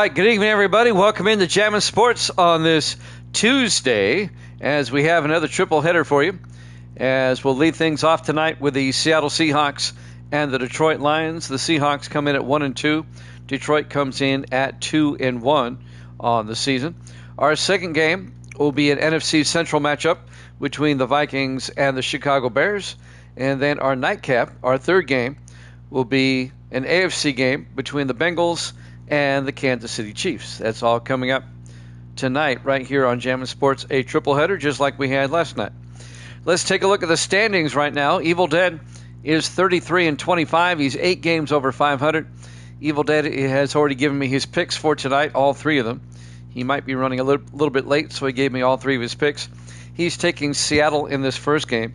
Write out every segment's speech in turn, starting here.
right, good evening, everybody. Welcome into Jammin' Sports on this Tuesday as we have another triple header for you. As we'll lead things off tonight with the Seattle Seahawks and the Detroit Lions. The Seahawks come in at 1-2. Detroit comes in at 2-1 on the season. Our second game will be an NFC Central matchup between the Vikings and the Chicago Bears. And then our nightcap, our third game, will be an AFC game between the Bengals and the Kansas City Chiefs. That's all coming up tonight right here on Jammin' Sports, a triple header just like we had last night. Let's take a look at the standings right now. Evil Dead is 33-25. He's 8 games over 500. Evil Dead has already given me his picks for tonight, all 3 of them. He might be running a little bit late, so he gave me all 3 of his picks. He's taking Seattle in this first game.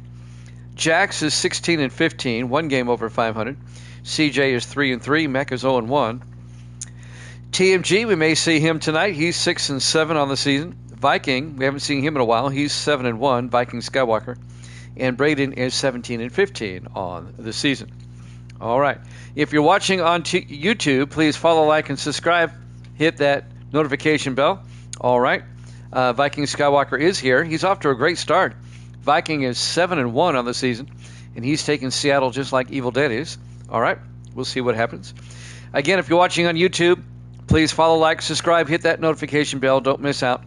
Jax is 16-15, 1 game over 500. CJ is 3-3. Mech is 0-1. TMG, we may see him tonight. He's 6-7 on the season. Viking, we haven't seen him in a while. He's 7-1. Viking Skywalker. And Braden is 17-15 on the season. All right. If you're watching on YouTube, please follow, like, and subscribe. Hit that notification bell. All right. Viking Skywalker is here. He's off to a great start. Viking is 7-1 on the season, and he's taking Seattle just like Evil Dead is. All right. We'll see what happens. Again, if you're watching on YouTube, please follow, like, subscribe, hit that notification bell. Don't miss out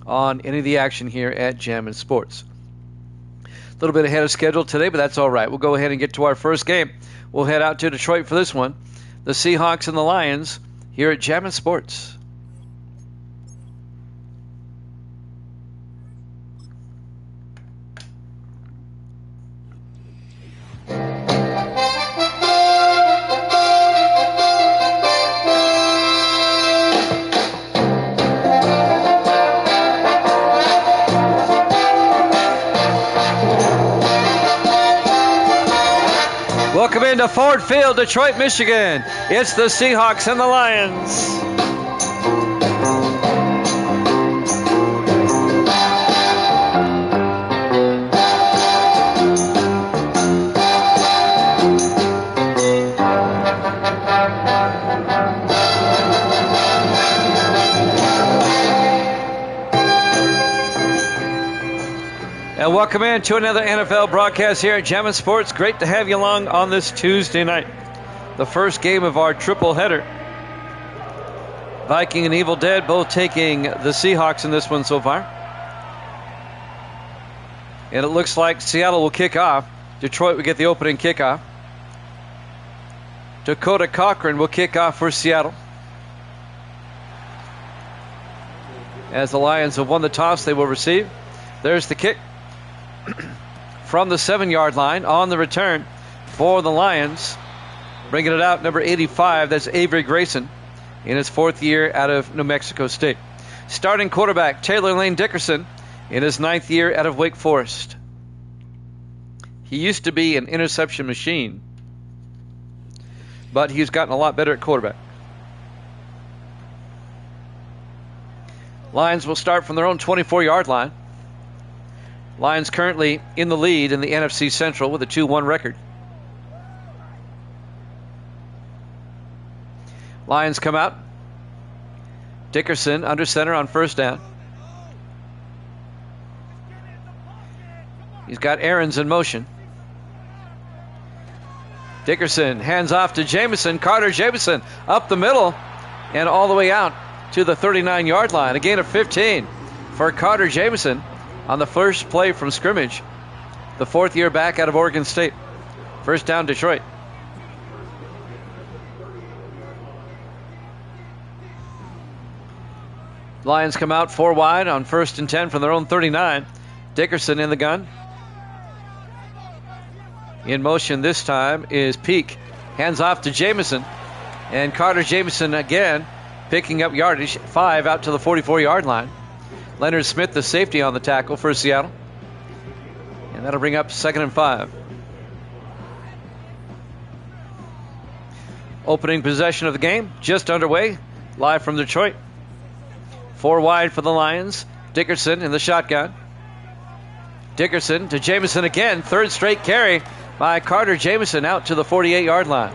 on any of the action here at Jammin' Sports. A little bit ahead of schedule today, but that's all right. We'll go ahead and get to our first game. We'll head out to Detroit for this one. The Seahawks and the Lions here at Jammin' Sports. Welcome into Ford Field, Detroit, Michigan. It's the Seahawks and the Lions. And welcome in to another NFL broadcast here at Jammin' Sports. Great to have you along on this Tuesday night. The first game of our triple header. Viking and Evil Dead both taking the Seahawks in this one so far. And it looks like Seattle will kick off. Detroit will get the opening kickoff. Dakota Cochran will kick off for Seattle. As the Lions have won the toss, they will receive. There's the kick. From the 7-yard line on the return for the Lions. Bringing it out, number 85, that's Avery Grayson in his 4th year out of New Mexico State. Starting quarterback, Taylor Lane Dickerson in his 9th year out of Wake Forest. He used to be an interception machine, but he's gotten a lot better at quarterback. Lions will start from their own 24-yard line. Lions currently in the lead in the NFC Central with a 2-1 record. Lions come out. Dickerson under center on first down. He's got Aarons in motion. Dickerson hands off to Jameson. Carter Jameson up the middle and all the way out to the 39-yard line. A gain of 15 for Carter Jameson on the first play from scrimmage. The 4th year back out of Oregon State. First down, Detroit. Lions come out 4 wide on 1st and 10 from their own 39. Dickerson in the gun. In motion this time is Peak. Hands off to Jameson. And Carter Jameson again picking up yardage. 5 out to the 44-yard line. Leonard Smith, the safety on the tackle for Seattle. And that'll bring up 2nd and 5. Opening possession of the game just underway. Live from Detroit. 4 wide for the Lions. Dickerson in the shotgun. Dickerson to Jameson again. 3rd straight carry by Carter Jameson out to the 48-yard line.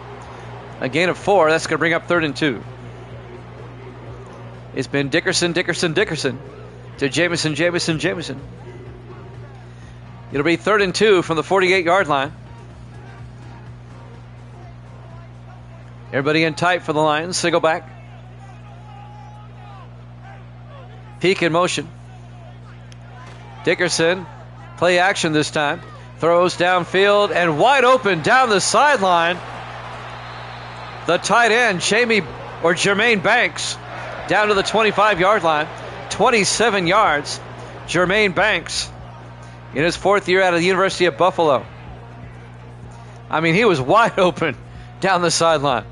A gain of 4. That's going to bring up 3rd and 2. It's been Dickerson to Jamison. It'll be 3rd and 2 from the 48-yard line. Everybody in tight for the Lions. Single back. Peek in motion. Dickerson, play action this time. Throws downfield and wide open down the sideline. The tight end, Jermaine Banks, down to the 25-yard line. 27 yards. Jermaine Banks in his 4th year out of the University of Buffalo. I mean, he was wide open down the sideline.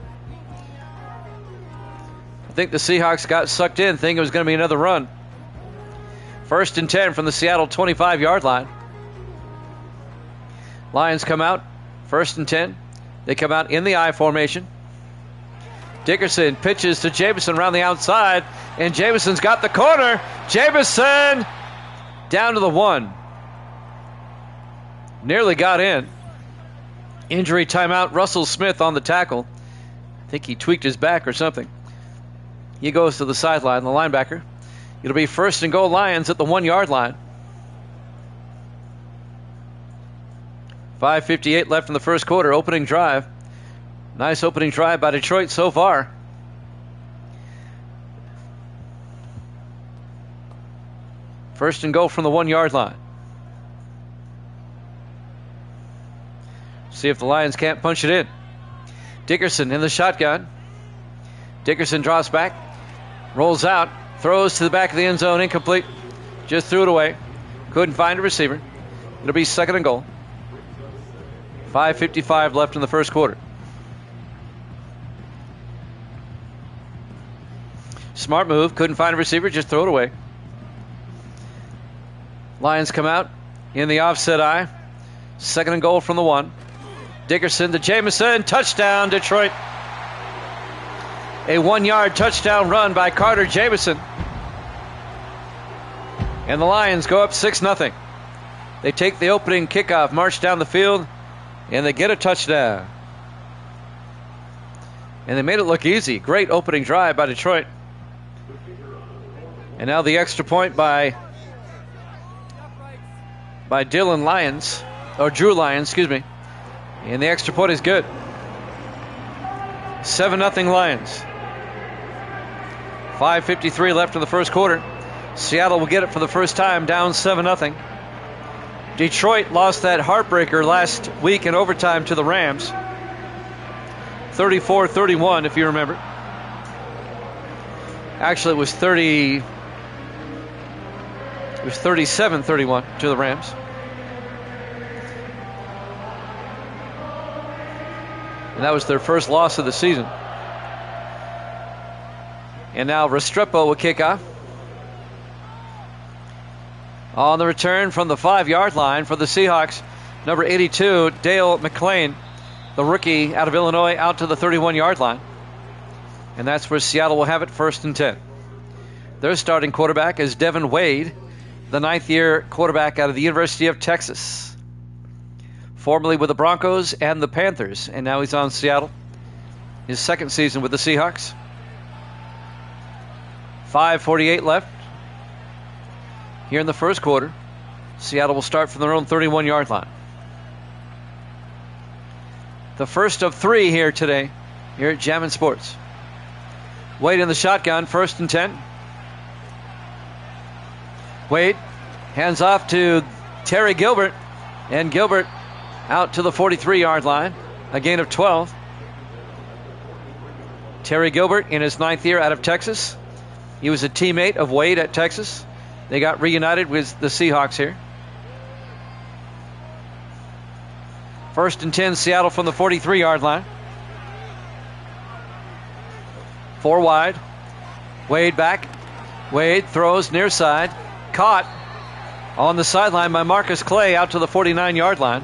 I think the Seahawks got sucked in, thinking it was going to be another run. 1st and 10 from the Seattle 25-yard line. Lions come out, 1st and 10. They come out in the I formation. Dickerson pitches to Jamison around the outside, and Jamison's got the corner. Jamison down to the 1. Nearly got in. Injury timeout, Russell Smith on the tackle. I think he tweaked his back or something. He goes to the sideline, the linebacker. It'll be 1st and goal Lions at the 1-yard line. 5:58 left in the first quarter. Opening drive. Nice opening drive by Detroit so far. First and goal from the 1-yard line. See if the Lions can't punch it in. Dickerson in the shotgun. Dickerson drops back. Rolls out. Throws to the back of the end zone. Incomplete. Just threw it away. Couldn't find a receiver. It'll be 2nd and goal. 5:55 left in the first quarter. Smart move. Couldn't find a receiver. Just throw it away. Lions come out in the offset I. 2nd and goal from the 1. Dickerson to Jamison. Touchdown, Detroit. A 1-yard touchdown run by Carter Jamison. And the Lions go up 6-0. They take the opening kickoff, march down the field, and they get a touchdown. And they made it look easy. Great opening drive by Detroit. And now the extra point by Drew Lyons, excuse me. And the extra point is good. 7-0 Lions. 5:53 left in the first quarter. Seattle will get it for the first time, down 7-0. Detroit lost that heartbreaker last week in overtime to the Rams. 34-31, if you remember. Actually, it was 37-31 to the Rams. And that was their first loss of the season. And now Restrepo will kick off. On the return from the 5-yard line for the Seahawks, number 82, Dale McClain, the rookie out of Illinois, out to the 31-yard line. And that's where Seattle will have it, 1st and 10. Their starting quarterback is Devin Wade, the 9th-year quarterback out of the University of Texas. Formerly with the Broncos and the Panthers, and now he's on Seattle. His 2nd season with the Seahawks. 5:48 left here in the first quarter. Seattle will start from their own 31-yard line. The first of 3 here today, here at Jammin' Sports. Wade in the shotgun, 1st and 10. Wade hands off to Terry Gilbert, and Gilbert out to the 43-yard line, a gain of 12. Terry Gilbert in his 9th year out of Texas. He was a teammate of Wade at Texas. They got reunited with the Seahawks here. 1st and 10, Seattle from the 43-yard line. 4 wide. Wade back. Wade throws near side. Caught on the sideline by Marcus Clay out to the 49-yard line.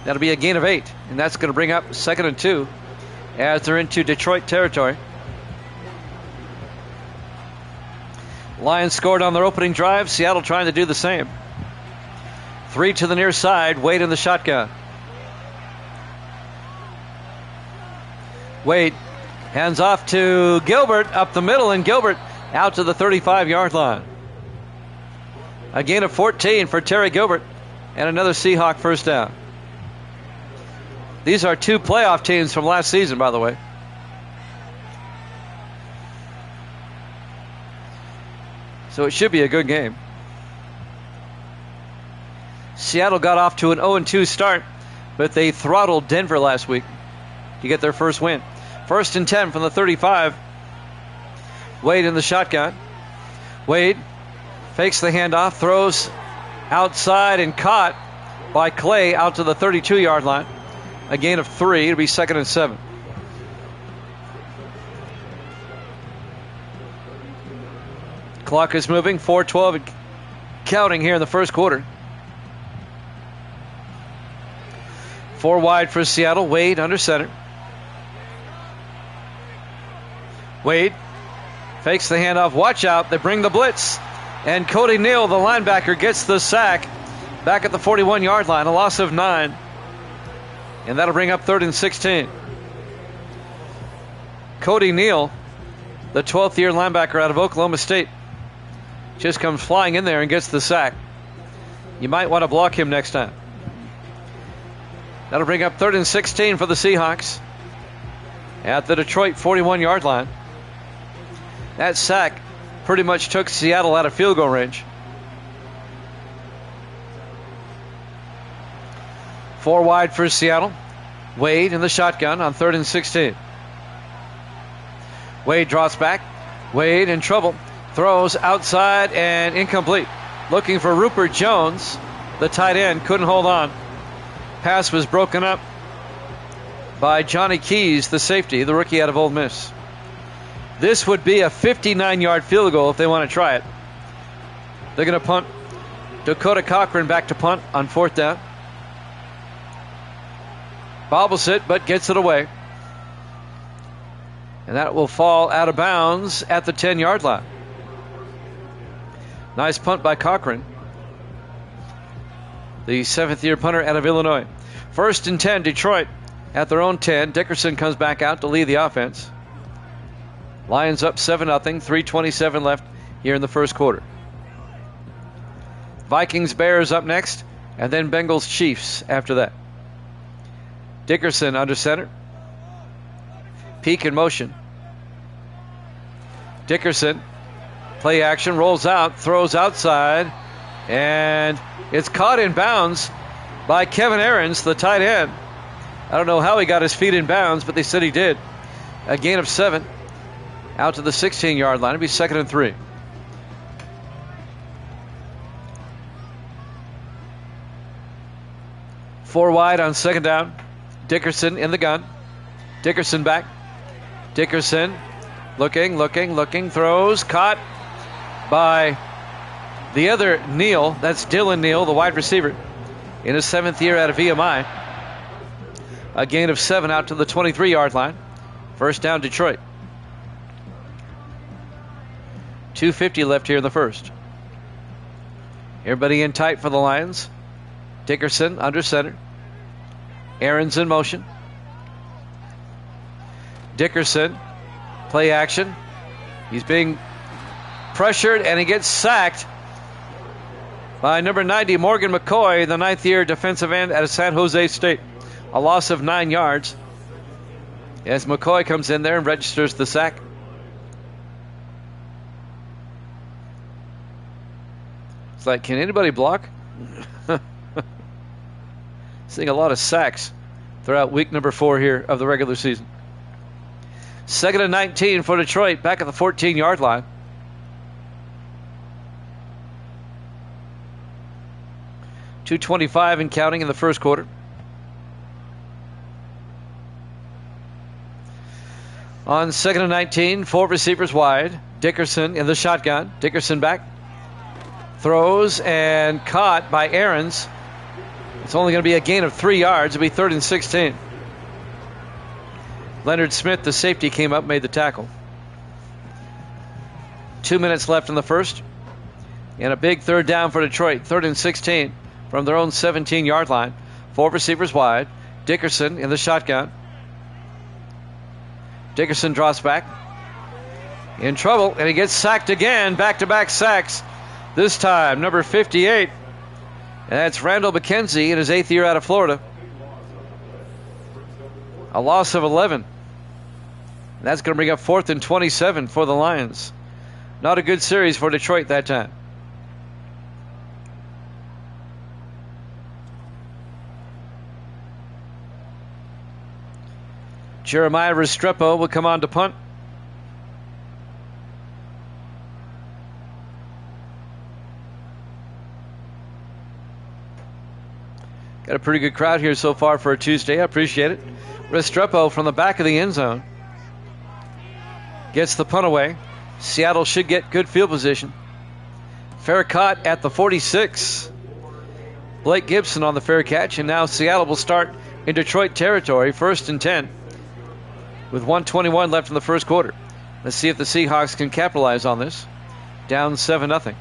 That'll be a gain of 8. And that's going to bring up 2nd and 2 as they're into Detroit territory. Lions scored on their opening drive. Seattle trying to do the same. 3 to the near side. Wade in the shotgun. Wade hands off to Gilbert up the middle, and Gilbert out to the 35-yard line. A gain of 14 for Terry Gilbert, and another Seahawk first down. These are two playoff teams from last season, by the way. So it should be a good game. Seattle got off to an 0-2 start, but they throttled Denver last week to get their first win. 1st and 10 from the 35. Wade in the shotgun. Wade fakes the handoff, throws outside and caught by Clay out to the 32-yard line. A gain of 3. It'll be 2nd and 7. Clock is moving. 4:12 and counting here in the first quarter. 4 wide for Seattle. Wade under center. Wade fakes the handoff. Watch out. They bring the blitz. And Cody Neal, the linebacker, gets the sack back at the 41-yard line. A loss of 9. And that'll bring up 3rd and 16. Cody Neal, the 12th-year linebacker out of Oklahoma State, just comes flying in there and gets the sack. You might want to block him next time. That'll bring up 3rd and 16 for the Seahawks at the Detroit 41-yard line. That sack pretty much took Seattle out of field goal range. 4 wide for Seattle. Wade in the shotgun on 3rd and 16. Wade drops back. Wade in trouble. Throws outside and incomplete. Looking for Rupert Jones, the tight end. Couldn't hold on. Pass was broken up by Johnny Keys, the safety, the rookie out of Ole Miss. This would be a 59-yard field goal if they want to try it. They're going to punt. Dakota Cochran back to punt on 4th down. Bobbles it, but gets it away. And that will fall out of bounds at the 10-yard line. Nice punt by Cochran, the 7th-year punter out of Illinois. 1st and 10, Detroit at their own 10. Dickerson comes back out to lead the offense. Lions up 7-0, 3:27 left here in the first quarter. Vikings-Bears up next, and then Bengals-Chiefs after that. Dickerson under center. Peek in motion. Dickerson, play action, rolls out, throws outside, and it's caught in bounds by Kevin Aarons, the tight end. I don't know how he got his feet in bounds, but they said he did. A gain of 7 out to the 16-yard line. It'll be 2nd and 3. Four wide on 2nd down. Dickerson in the gun. Dickerson back. Dickerson looking, throws, caught by the other Neal. That's Dylan Neal, the wide receiver, in his 7th year out of VMI. A gain of 7 out to the 23-yard line. First down, Detroit. 2:50 left here in the first. Everybody in tight for the Lions. Dickerson under center. Aaron's in motion. Dickerson, play action. He's being pressured and he gets sacked by number 90, Morgan McCoy, the 9th-year defensive end out of San Jose State. A loss of 9 yards as McCoy comes in there and registers the sack. It's like, can anybody block? Seeing a lot of sacks throughout week number 4 here of the regular season. 2nd and 19 for Detroit, back at the 14-yard line. .225 and counting in the first quarter. On 2nd and 19, 4 receivers wide. Dickerson in the shotgun. Dickerson back. Throws and caught by Aarons. It's only going to be a gain of 3 yards. It'll be 3rd and 16. Leonard Smith, the safety, came up, made the tackle. 2 minutes left in the first. And a big 3rd down for Detroit. 3rd and 16 from their own 17-yard line. 4 receivers wide. Dickerson in the shotgun. Dickerson drops back. in trouble, and he gets sacked again. Back-to-back sacks. This time, number 58. And that's Randall McKenzie in his 8th year out of Florida. A loss of 11. That's going to bring up 4th and 27 for the Lions. Not a good series for Detroit that time. Jeremiah Restrepo will come on to punt. Got a pretty good crowd here so far for a Tuesday. I appreciate it. Restrepo from the back of the end zone gets the punt away. Seattle should get good field position. Fair caught at the 46. Blake Gibson on the fair catch, and now Seattle will start in Detroit territory, 1st and 10, with 1:21 left in the first quarter. Let's see if the Seahawks can capitalize on this. Down 7-0.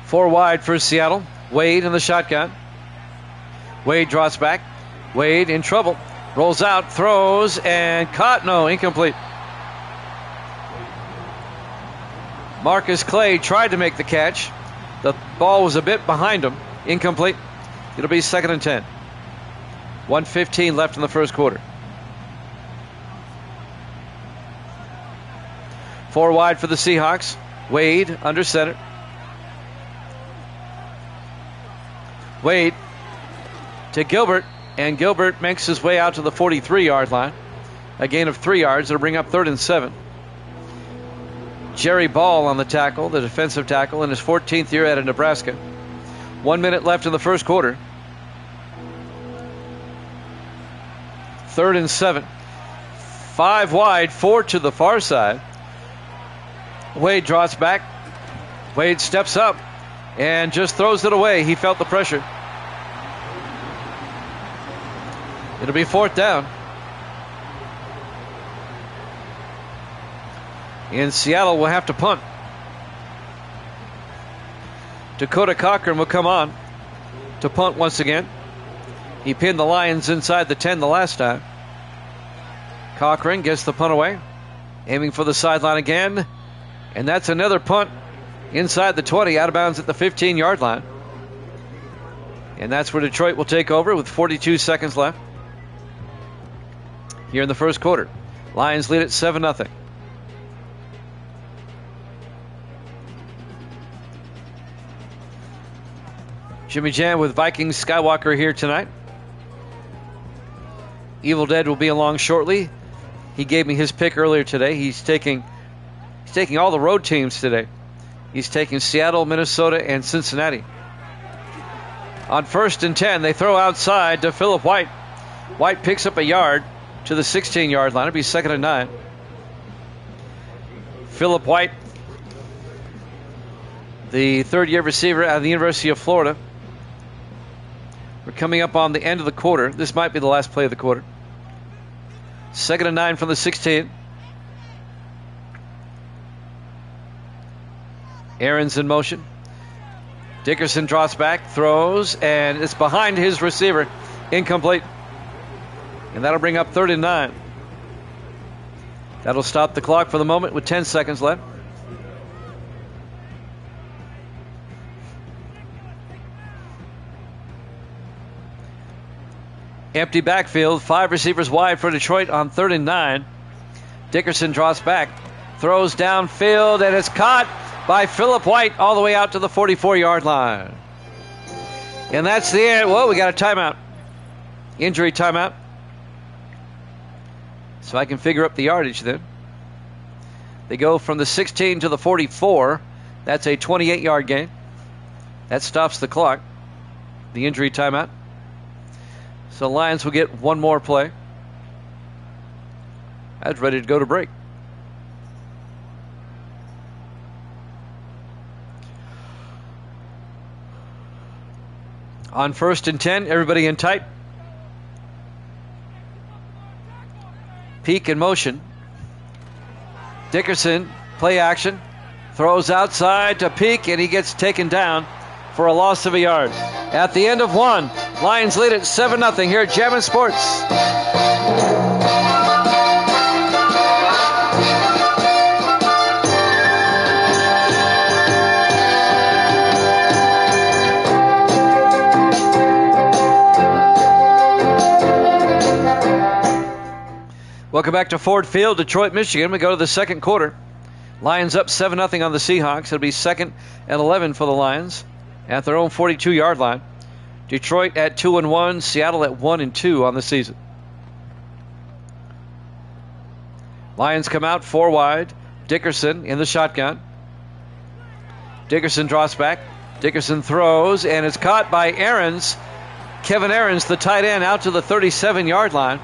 Four wide for Seattle. Wade in the shotgun. Wade draws back. Wade in trouble. Rolls out, throws, and caught. No, incomplete. Marcus Clay tried to make the catch. The ball was a bit behind him. Incomplete. It'll be 2nd and 10. 1:15 left in the first quarter. Four wide for the Seahawks. Wade under center. Wade to Gilbert, and Gilbert makes his way out to the 43-yard line. A gain of 3 yards. It'll bring up 3rd and 7. Jerry Ball on the tackle, the defensive tackle, in his 14th year out of Nebraska. 1 minute left in the first quarter. 3rd and 7. 5 wide, 4 to the far side. Wade draws back. Wade steps up and just throws it away. He felt the pressure. It'll be 4th down. And Seattle will have to punt. Dakota Cochran will come on to punt once again. He pinned the Lions inside the 10 the last time. Cochran gets the punt away, aiming for the sideline again. And that's another punt inside the 20, out of bounds at the 15-yard line. And that's where Detroit will take over with 42 seconds left here in the first quarter. Lions lead at 7-0. Jimmy Jam with Vikings Skywalker here tonight. Evil Dead will be along shortly. He gave me his pick earlier today. He's taking all the road teams today. He's taking Seattle, Minnesota, and Cincinnati. On 1st and 10, they throw outside to Philip White. White picks up a yard to the 16-yard line. It'll be 2nd and 9. Philip White, the third-year receiver out of the University of Florida. We're coming up on the end of the quarter. This might be the last play of the quarter. 2nd and 9 from the 16. Aaron's in motion. Dickerson drops back, throws, and it's behind his receiver. Incomplete. And that'll bring up 3rd and 9. That'll stop the clock for the moment with 10 seconds left. Empty backfield, 5 receivers wide for Detroit on 3rd and 9. Dickerson drops back, throws downfield, and it's caught by Philip White all the way out to the 44-yard line. And that's the end. Well, we got a timeout. Injury timeout. So I can figure up the yardage then. They go from the 16 to the 44. That's a 28-yard gain. That stops the clock. The injury timeout. So Lions will get one more play. That's ready to go to break. On 1st and 10, everybody in tight. Peak in motion. Dickerson, play action. Throws outside to Peak, and he gets taken down for a loss of a yard. At the end of one, Lions lead at 7-0 here at Jammin' Sports. Welcome back to Ford Field, Detroit, Michigan. We go to the second quarter. Lions up 7-0 on the Seahawks. It'll be 2nd and 11 for the Lions at their own 42-yard line. Detroit at 2-1, Seattle at 1-2 on the season. Lions come out 4 wide. Dickerson in the shotgun. Dickerson draws back. Dickerson throws, and it's caught by Aarons. Kevin Aarons, the tight end, out to the 37-yard line.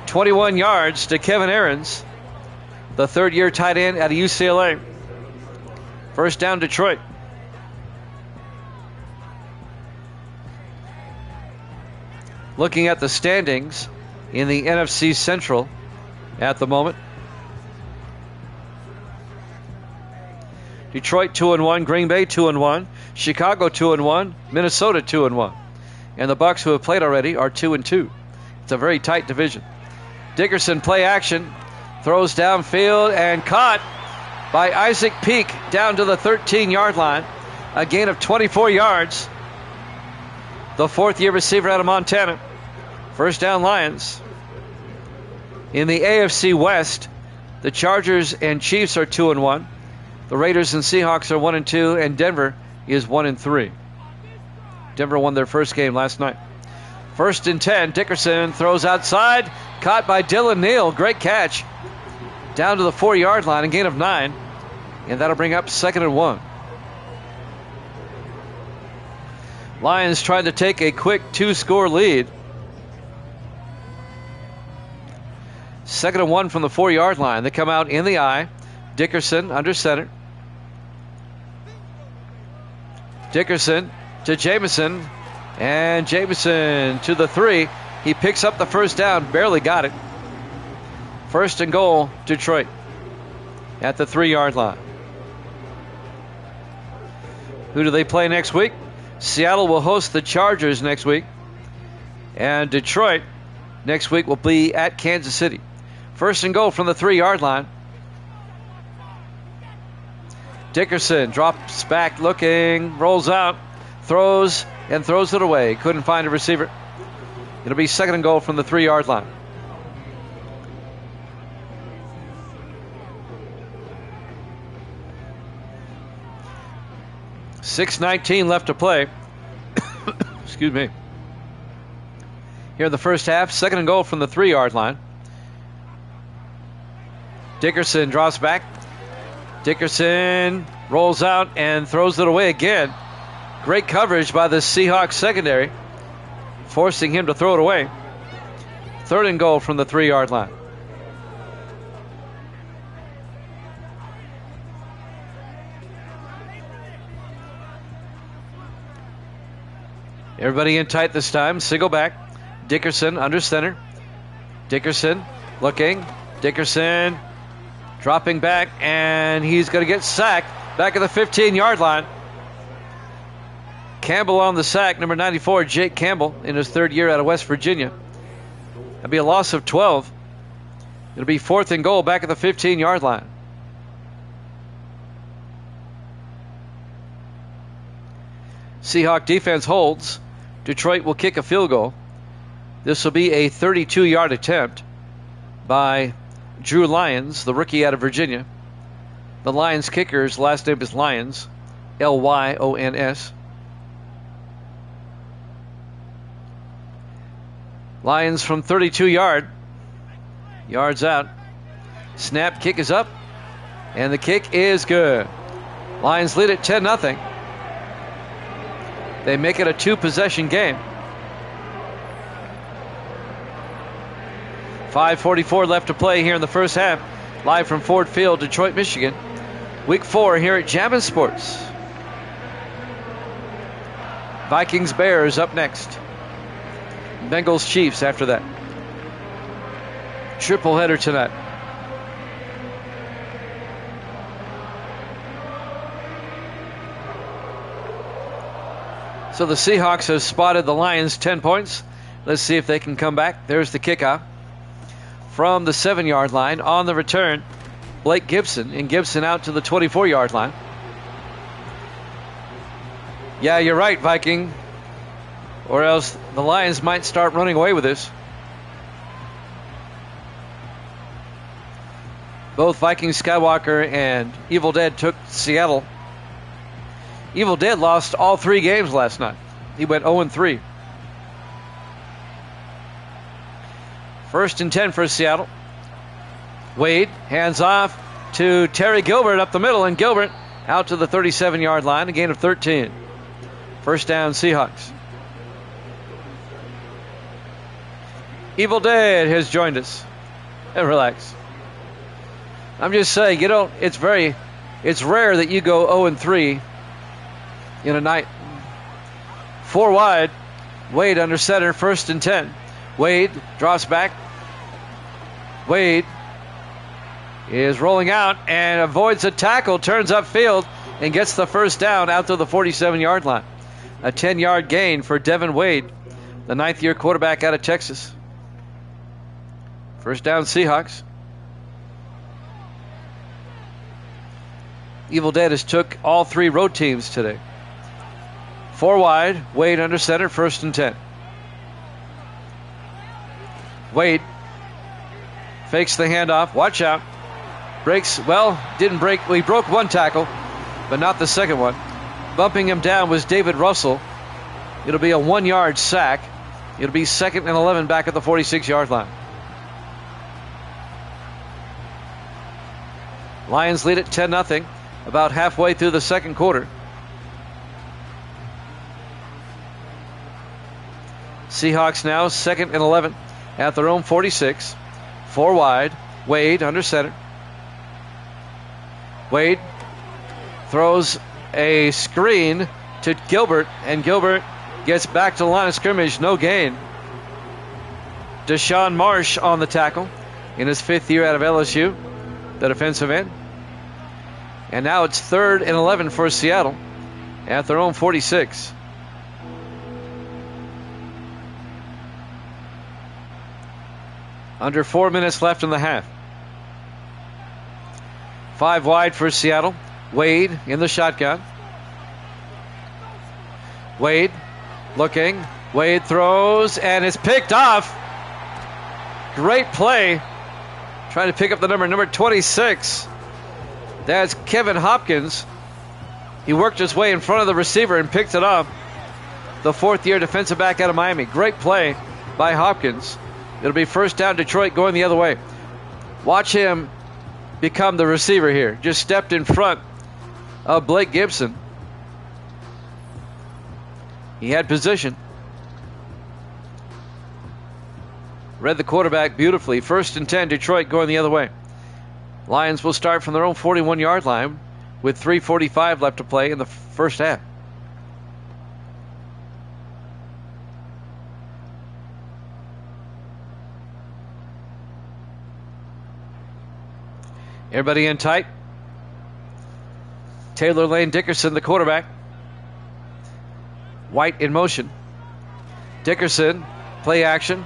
21 yards to Kevin Aarons, the third-year tight end out of UCLA. First down, Detroit. Looking at the standings in the NFC Central at the moment. Detroit 2-1, Green Bay 2-1, Chicago 2-1, Minnesota 2-1. And the Bucs, who have played already, are 2-2. It's a very tight division. Dickerson, play action, throws downfield and caught by Isaac Peak down to the 13-yard line. A gain of 24 yards. The fourth-year receiver out of Montana. First down, Lions. In the AFC West, the Chargers and Chiefs are 2-1. The Raiders and Seahawks are 1-2, and Denver is 1-3. Denver won their first game last night. First and 10, Dickerson throws outside, caught by Dylan Neal. Great catch. Down to the 4-yard line, a gain of 9. And that'll bring up 2nd and 1. Lions trying to take a quick 2-score lead. 2nd and 1 from the 4-yard line. They come out in the eye. Dickerson under center. Dickerson to Jamison. And Jamison to the 3. He picks up the first down. Barely got it. First and goal, Detroit at the 3-yard line. Who do they play next week? Seattle will host the Chargers next week. And Detroit next week will be at Kansas City. First and goal from the 3-yard line. Dickerson drops back looking, rolls out, throws it away. Couldn't find a receiver. It'll be 2nd and goal from the 3-yard line. .6:19 left to play. Excuse me. Here in the first half, 2nd and goal from the 3-yard line. Dickerson draws back. Dickerson rolls out and throws it away again. Great coverage by the Seahawks secondary, forcing him to throw it away. 3rd and goal from the 3-yard line. Everybody in tight this time. Single back. Dickerson under center. Dickerson looking. Dickerson dropping back, and he's going to get sacked back at the 15-yard line. Campbell on the sack, number 94, Jake Campbell, in his 3rd year out of West Virginia. That'll be a loss of 12. It'll be 4th and goal back at the 15-yard line. Seahawk defense holds. Detroit will kick a field goal. This will be a 32-yard attempt by Drew Lyons, the rookie out of Virginia. The Lions kicker's last name is Lyons, Lyons. Lions from 32 yards out. Snap, kick is up, and the kick is good. Lions lead at 10-0. They make it a 2-possession game. 5:44 left to play here in the first half. Live from Ford Field, Detroit, Michigan. Week 4 here at Jammin' Sports. Vikings Bears up next. Bengals Chiefs after that. Triple header tonight. So the Seahawks have spotted the Lions 10 points. Let's see if they can come back. There's the kickoff from the 7-yard line. On the return, Blake Gibson, and Gibson out to the 24-yard line. Yeah, you're right, Viking. Or else the Lions might start running away with this. Both Viking Skywalker and Evil Dead took Seattle. Evil Dead lost all 3 games last night. He went 0-3. First and 10 for Seattle. Wade hands off to Terry Gilbert up the middle, and Gilbert out to the 37-yard line, a gain of 13. First down, Seahawks. Evil Dead has joined us. And relax. I'm just saying, it's rare that you go 0-3 in a night. 4 wide. Wade under center, first and 10. Wade drops back. Wade is rolling out and avoids a tackle, turns upfield, and gets the first down out to the 47-yard line. A 10-yard gain for Devin Wade, the 9th-year quarterback out of Texas. First down, Seahawks. Evil Dead has took all 3 road teams today. 4 wide, Wade under center, first and 10. Wade fakes the handoff. Watch out. Breaks, didn't break. He broke 1 tackle, but not the second one. Bumping him down was David Russell. It'll be a 1-yard sack. It'll be 2nd and 11 back at the 46-yard line. Lions lead at 10-0, about halfway through the second quarter. Seahawks now 2nd and 11 at their own 46. 4 wide. Wade under center. Wade throws a screen to Gilbert, and Gilbert gets back to the line of scrimmage. No gain. Deshaun Marsh on the tackle in his 5th year out of LSU, the defensive end. And now it's 3rd and 11 for Seattle at their own 46. Under 4 minutes left in the half. 5 wide for Seattle. Wade in the shotgun. Wade looking. Wade throws, and it's picked off. Great play. Trying to pick up the number 26. That's Kevin Hopkins. He worked his way in front of the receiver and picked it up. The 4th-year defensive back out of Miami. Great play by Hopkins. It'll be first down, Detroit going the other way. Watch him become the receiver here. Just stepped in front of Blake Gibson. He had position. Read the quarterback beautifully. First and 10, Detroit going the other way. Lions will start from their own 41-yard line with 3:45 left to play in the first half. Everybody in tight. Taylor Lane Dickerson, the quarterback. White in motion. Dickerson, play action.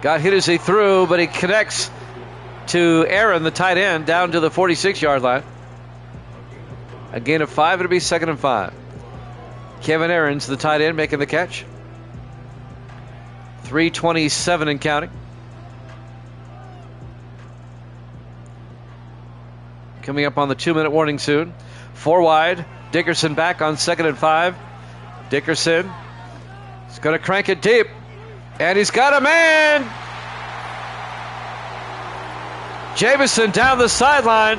Got hit as he threw, but he connects to Aaron, the tight end, down to the 46-yard line. A gain of 5. It'll be 2nd and 5. Kevin Aaron's the tight end making the catch. 3:27 and counting. Coming up on the 2-minute warning soon. 4 wide. Dickerson back on 2nd and 5. Dickerson is going to crank it deep. And he's got a man. Jamison down the sideline.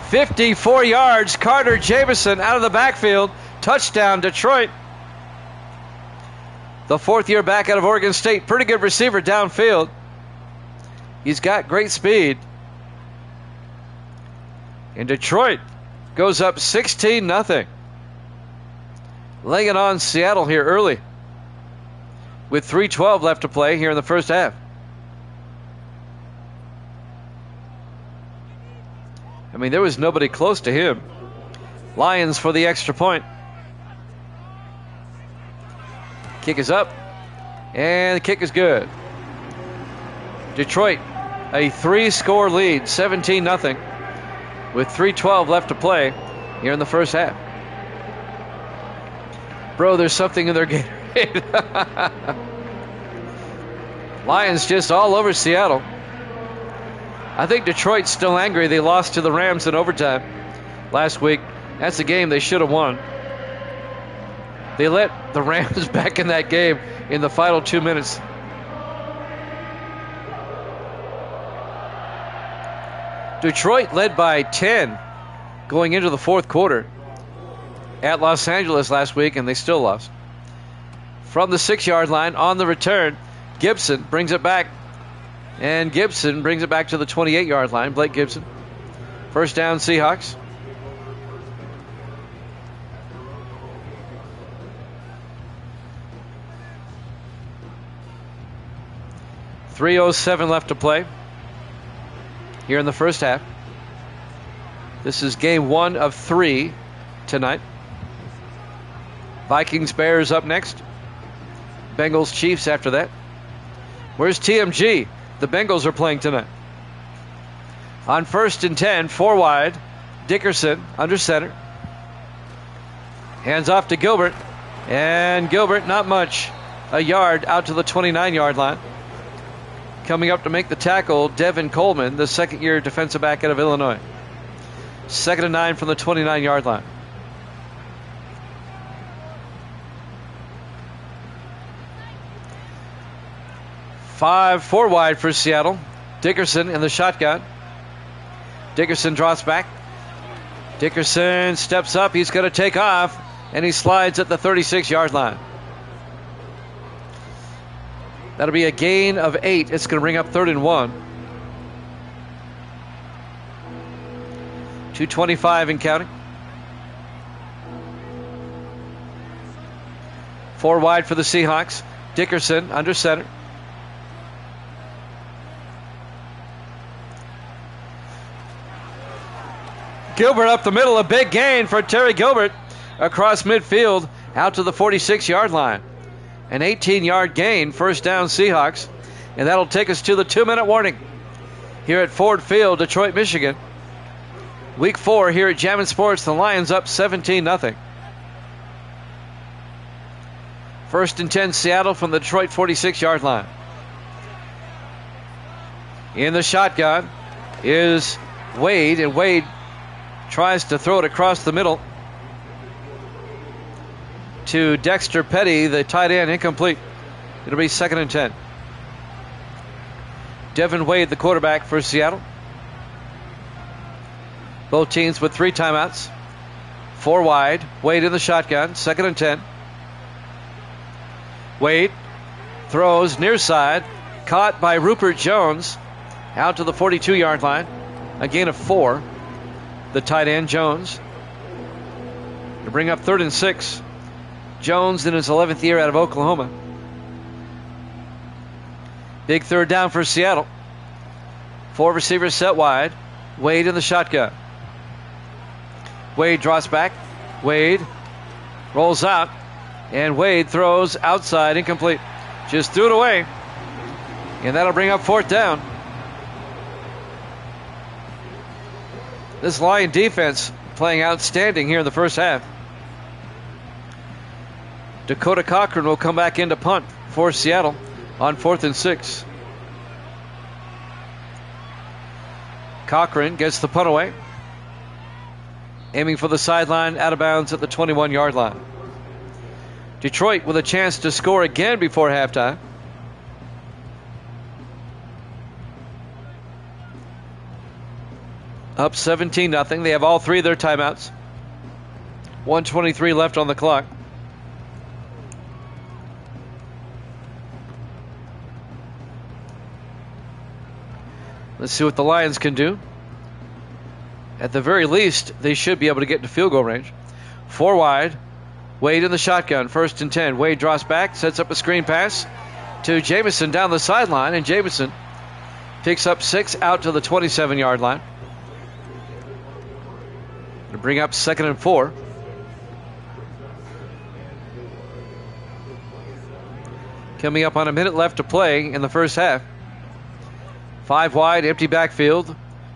54 yards. Carter Jamison out of the backfield. Touchdown, Detroit. The 4th-year back out of Oregon State. Pretty good receiver downfield. He's got great speed. And Detroit goes up 16-0. Laying it on Seattle here early, with 3:12 left to play here in the first half. I mean, there was nobody close to him. Lions for the extra point. Kick is up, and the kick is good. Detroit, a 3-score lead, 17-0, with 3:12 left to play here in the first half. Bro, there's something in their Gatorade. Lions just all over Seattle. I think Detroit's still angry they lost to the Rams in overtime last week. That's a game they should have won. They let the Rams back in that game in the final 2 minutes. Detroit led by 10 going into the fourth quarter at Los Angeles last week, and they still lost. From the 6-yard line on the return, Gibson brings it back. And Gibson brings it back to the 28-yard line. Blake Gibson. First down, Seahawks. .307 left to play here in the first half. This is game 1 of 3 tonight. Vikings Bears up next. Bengals Chiefs after that. Where's TMG? The Bengals are playing tonight. On 1st and 10, 4 wide. Dickerson under center. Hands off to Gilbert. And Gilbert, not much. A yard out to the 29-yard line. Coming up to make the tackle, Devin Coleman, the second-year defensive back out of Illinois. 2nd and 9 from the 29-yard line. Four wide for Seattle. Dickerson in the shotgun. Dickerson drops back. Dickerson steps up. He's going to take off, and he slides at the 36-yard line. That'll be a gain of 8. It's going to bring up 3rd and 1. 2:25 and counting. 4 wide for the Seahawks. Dickerson under center. Gilbert up the middle, a big gain for Terry Gilbert across midfield out to the 46-yard line. An 18-yard gain, first down Seahawks, and that'll take us to the 2-minute warning here at Ford Field, Detroit, Michigan. Week 4 here at Jammin' Sports, the Lions up 17-0. 1st and 10 Seattle from the Detroit 46-yard line. In the shotgun is Wade, and Wade tries to throw it across the middle to Dexter Petty, the tight end, incomplete. It'll be 2nd and 10. Devin Wade, the quarterback for Seattle. Both teams with 3 timeouts. 4 wide. Wade in the shotgun. 2nd and 10. Wade throws near side. Caught by Rupert Jones. Out to the 42-yard line. A gain of 4. The tight end, Jones. To bring up 3rd and 6. Jones in his 11th year out of Oklahoma. Big 3rd down for Seattle. 4 receivers set wide. Wade in the shotgun. Wade draws back. Wade rolls out. And Wade throws outside, incomplete. Just threw it away. And that'll bring up 4th down. This Lion defense playing outstanding here in the first half. Dakota Cochran will come back in to punt for Seattle on 4th and 6. Cochran gets the punt away. Aiming for the sideline, out of bounds at the 21-yard line. Detroit with a chance to score again before halftime. Up 17-0. They have all 3 of their timeouts. 1:23 left on the clock. Let's see what the Lions can do. At the very least, they should be able to get to field goal range. 4 wide. Wade in the shotgun. 1st and 10. Wade draws back, sets up a screen pass to Jamison down the sideline, and Jamison picks up 6 out to the 27-yard line. To bring up 2nd and 4. Coming up on a minute left to play in the first half. 5 wide, empty backfield.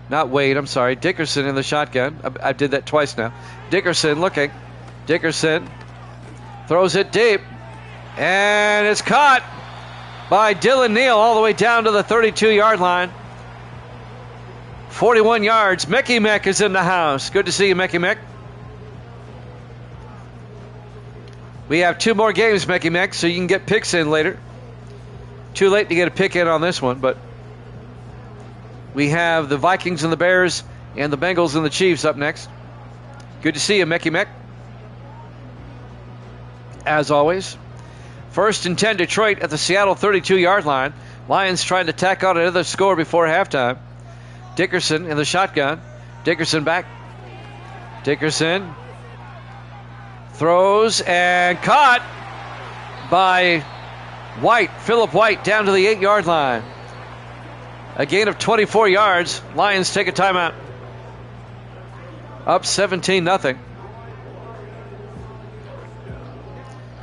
Not Wade, I'm sorry. Dickerson in the shotgun. I did that twice now. Dickerson looking. Dickerson throws it deep. And it's caught by Dylan Neal all the way down to the 32-yard line. 41 yards. Mickey Mick is in the house. Good to see you, Mickey Mick. We have 2 more games, Mickey Mick, so you can get picks in later. Too late to get a pick in on this one, but we have the Vikings and the Bears and the Bengals and the Chiefs up next. Good to see you, Mickey Mick. As always. 1st and 10 Detroit at the Seattle 32-yard line. Lions trying to tack on another score before halftime. Dickerson in the shotgun. Dickerson back. Dickerson throws and caught by White. Philip White down to the 8-yard line. A gain of 24 yards. Lions take a timeout. Up 17-0.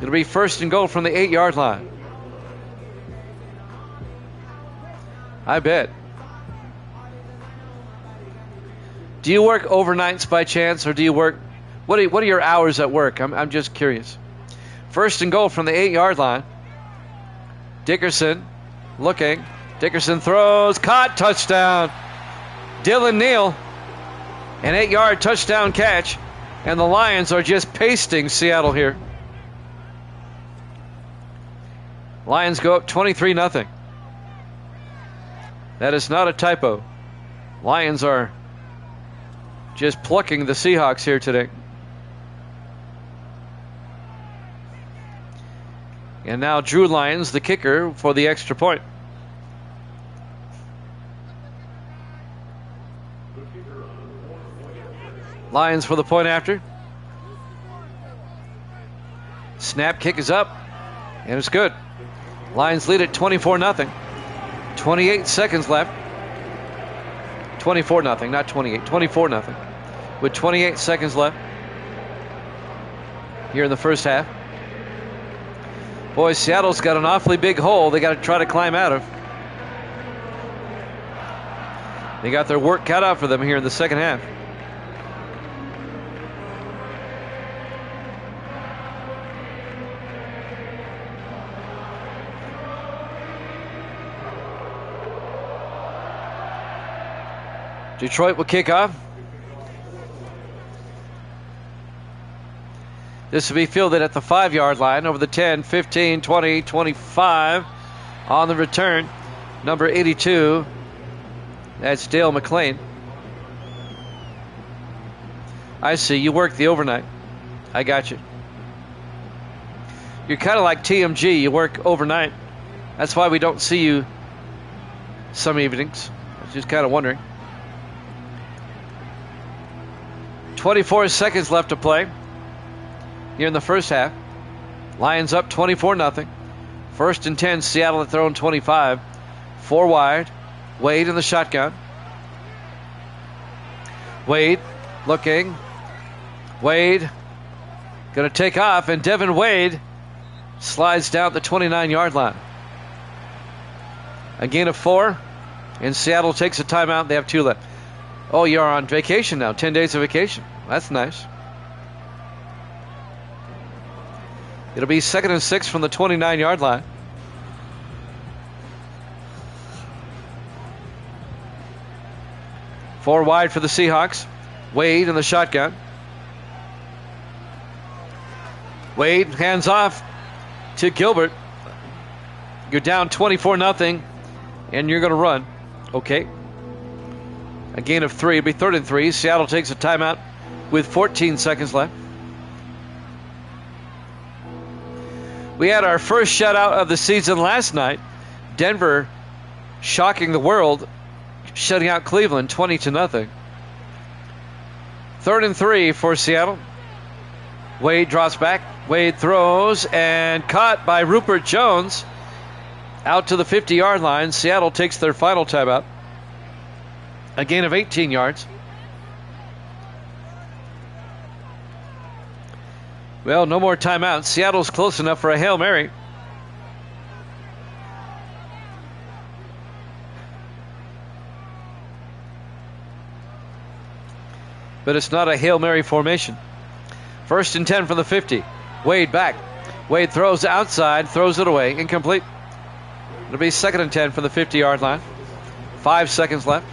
It'll be 1st and goal from the 8-yard line. I bet. Do you work overnights by chance, or do you work? What are your hours at work? I'm just curious. 1st and goal from the 8-yard line. Dickerson looking. Dickerson throws, caught, touchdown. Dylan Neal, an 8-yard touchdown catch, and the Lions are just pasting Seattle here. Lions go up 23-0. That is not a typo. Lions are just plucking the Seahawks here today. And now Drew Lyons, the kicker, for the extra point. Lions for the point after. Snap, kick is up, and it's good. Lions lead at 24-0. 28 seconds left. 24-0, not 28. 24-0. With 28 seconds left here in the first half. Boy, Seattle's got an awfully big hole they got to try to climb out of. They got their work cut out for them here in the second half. Detroit will kick off. This will be fielded at the 5-yard line over the 10, 15, 20, 25. On the return, number 82. That's Dale McClain. I see. You work the overnight. I got you. You're kind of like TMG. You work overnight. That's why we don't see you some evenings. I was just kind of wondering. 24 seconds left to play here in the first half. Lions up 24-0. 1st and 10, Seattle at their own 25. 4 wide. Wade in the shotgun. Wade looking. Wade going to take off, and Devin Wade slides down the 29-yard line. A gain of 4, and Seattle takes a timeout. They have 2 left. Oh, you're on vacation now. 10 days of vacation. That's nice. It'll be 2nd and 6 from the 29-yard line. Four wide for the Seahawks. Wade in the shotgun. Wade hands off to Gilbert. You're down 24-0, and you're going to run. Okay. A gain of 3. It'll be 3rd and 3. Seattle takes a timeout with 14 seconds left. We had our first shutout of the season last night. Denver shocking the world, shutting out Cleveland 20-0. 3rd and 3 for Seattle. Wade drops back. Wade throws and caught by Rupert Jones out to the 50-yard line. Seattle takes their final timeout. A gain of 18 yards. Well, no more timeouts. Seattle's close enough for a Hail Mary. but it's not a Hail Mary formation. 1st and 10 from the 50. Wade back. Wade throws outside, throws it away, incomplete. It'll be 2nd and 10 from the 50-yard line. 5 seconds left.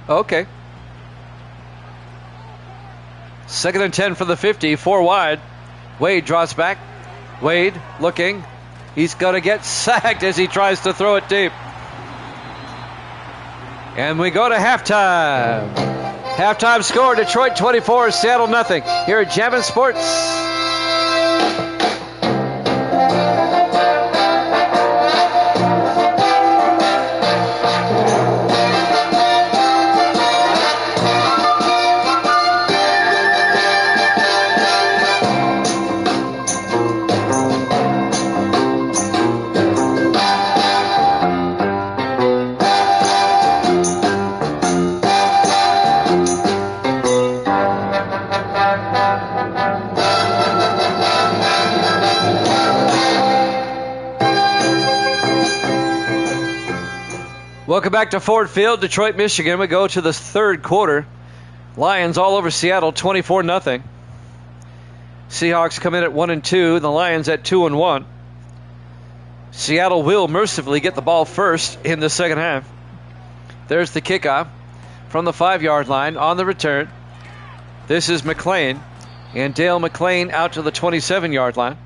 Okay. 2nd and 10 from the 50, 4 wide. Wade draws back. Wade looking. He's going to get sacked as he tries to throw it deep. And we go to halftime. Halftime score, Detroit 24, Seattle nothing. Here at Jammin' Sports. Welcome back to Ford Field, Detroit, Michigan. We go to the 3rd quarter. Lions all over Seattle, 24-0. Seahawks come in at 1-2. The Lions at 2-1. Seattle will mercifully get the ball first in the second half. There's the kickoff from the 5-yard line on the return. This is McLean, and Dale McLean out to the 27-yard line.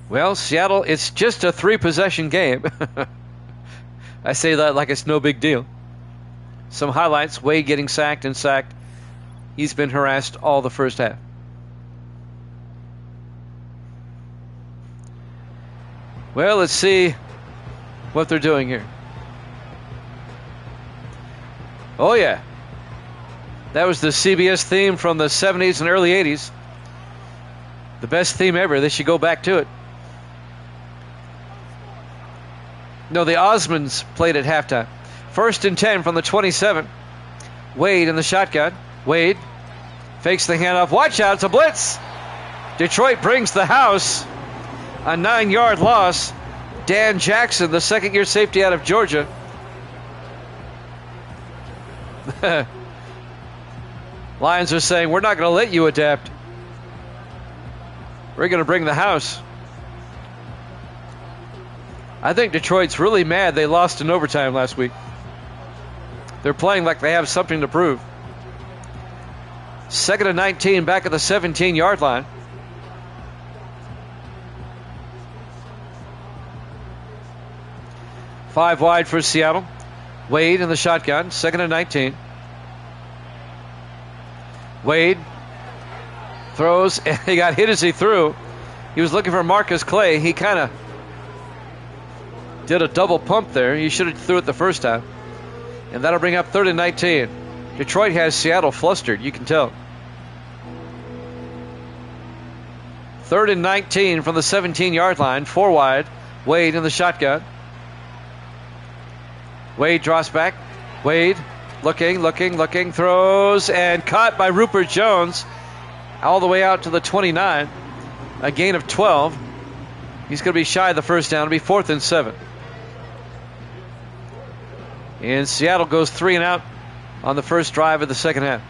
Well, Seattle, it's just a 3-possession game. I say that like it's no big deal. Some highlights, Wade getting sacked and sacked. He's been harassed all the first half. Well, let's see what they're doing here. Oh, yeah. That was the CBS theme from the 70s and early 80s. The best theme ever. They should go back to it. No, the Osmonds played at halftime. 1st and 10 from the 27. Wade in the shotgun. Wade fakes the handoff. Watch out, it's a blitz. Detroit brings the house. A 9-yard loss. Dan Jackson, the second-year safety out of Georgia. Lions are saying, we're not going to let you adapt. We're going to bring the house. I think Detroit's really mad they lost in overtime last week. They're playing like they have something to prove. 2nd and 19 back at the 17-yard line. Five wide for Seattle. Wade in the shotgun. 2nd and 19. Wade throws, and he got hit as he threw. He was looking for Marcus Clay. He kind of did a double pump there. He should have threw it the first time. And that'll bring up 3rd and 19. Detroit has Seattle flustered, you can tell. 3rd and 19 from the 17-yard line. 4 wide. Wade in the shotgun. Wade draws back. Wade looking, throws, and caught by Rupert Jones all the way out to the 29. A gain of 12. He's going to be shy of the first down. It'll be 4th and 7. And Seattle goes 3 and out on the first drive of the second half.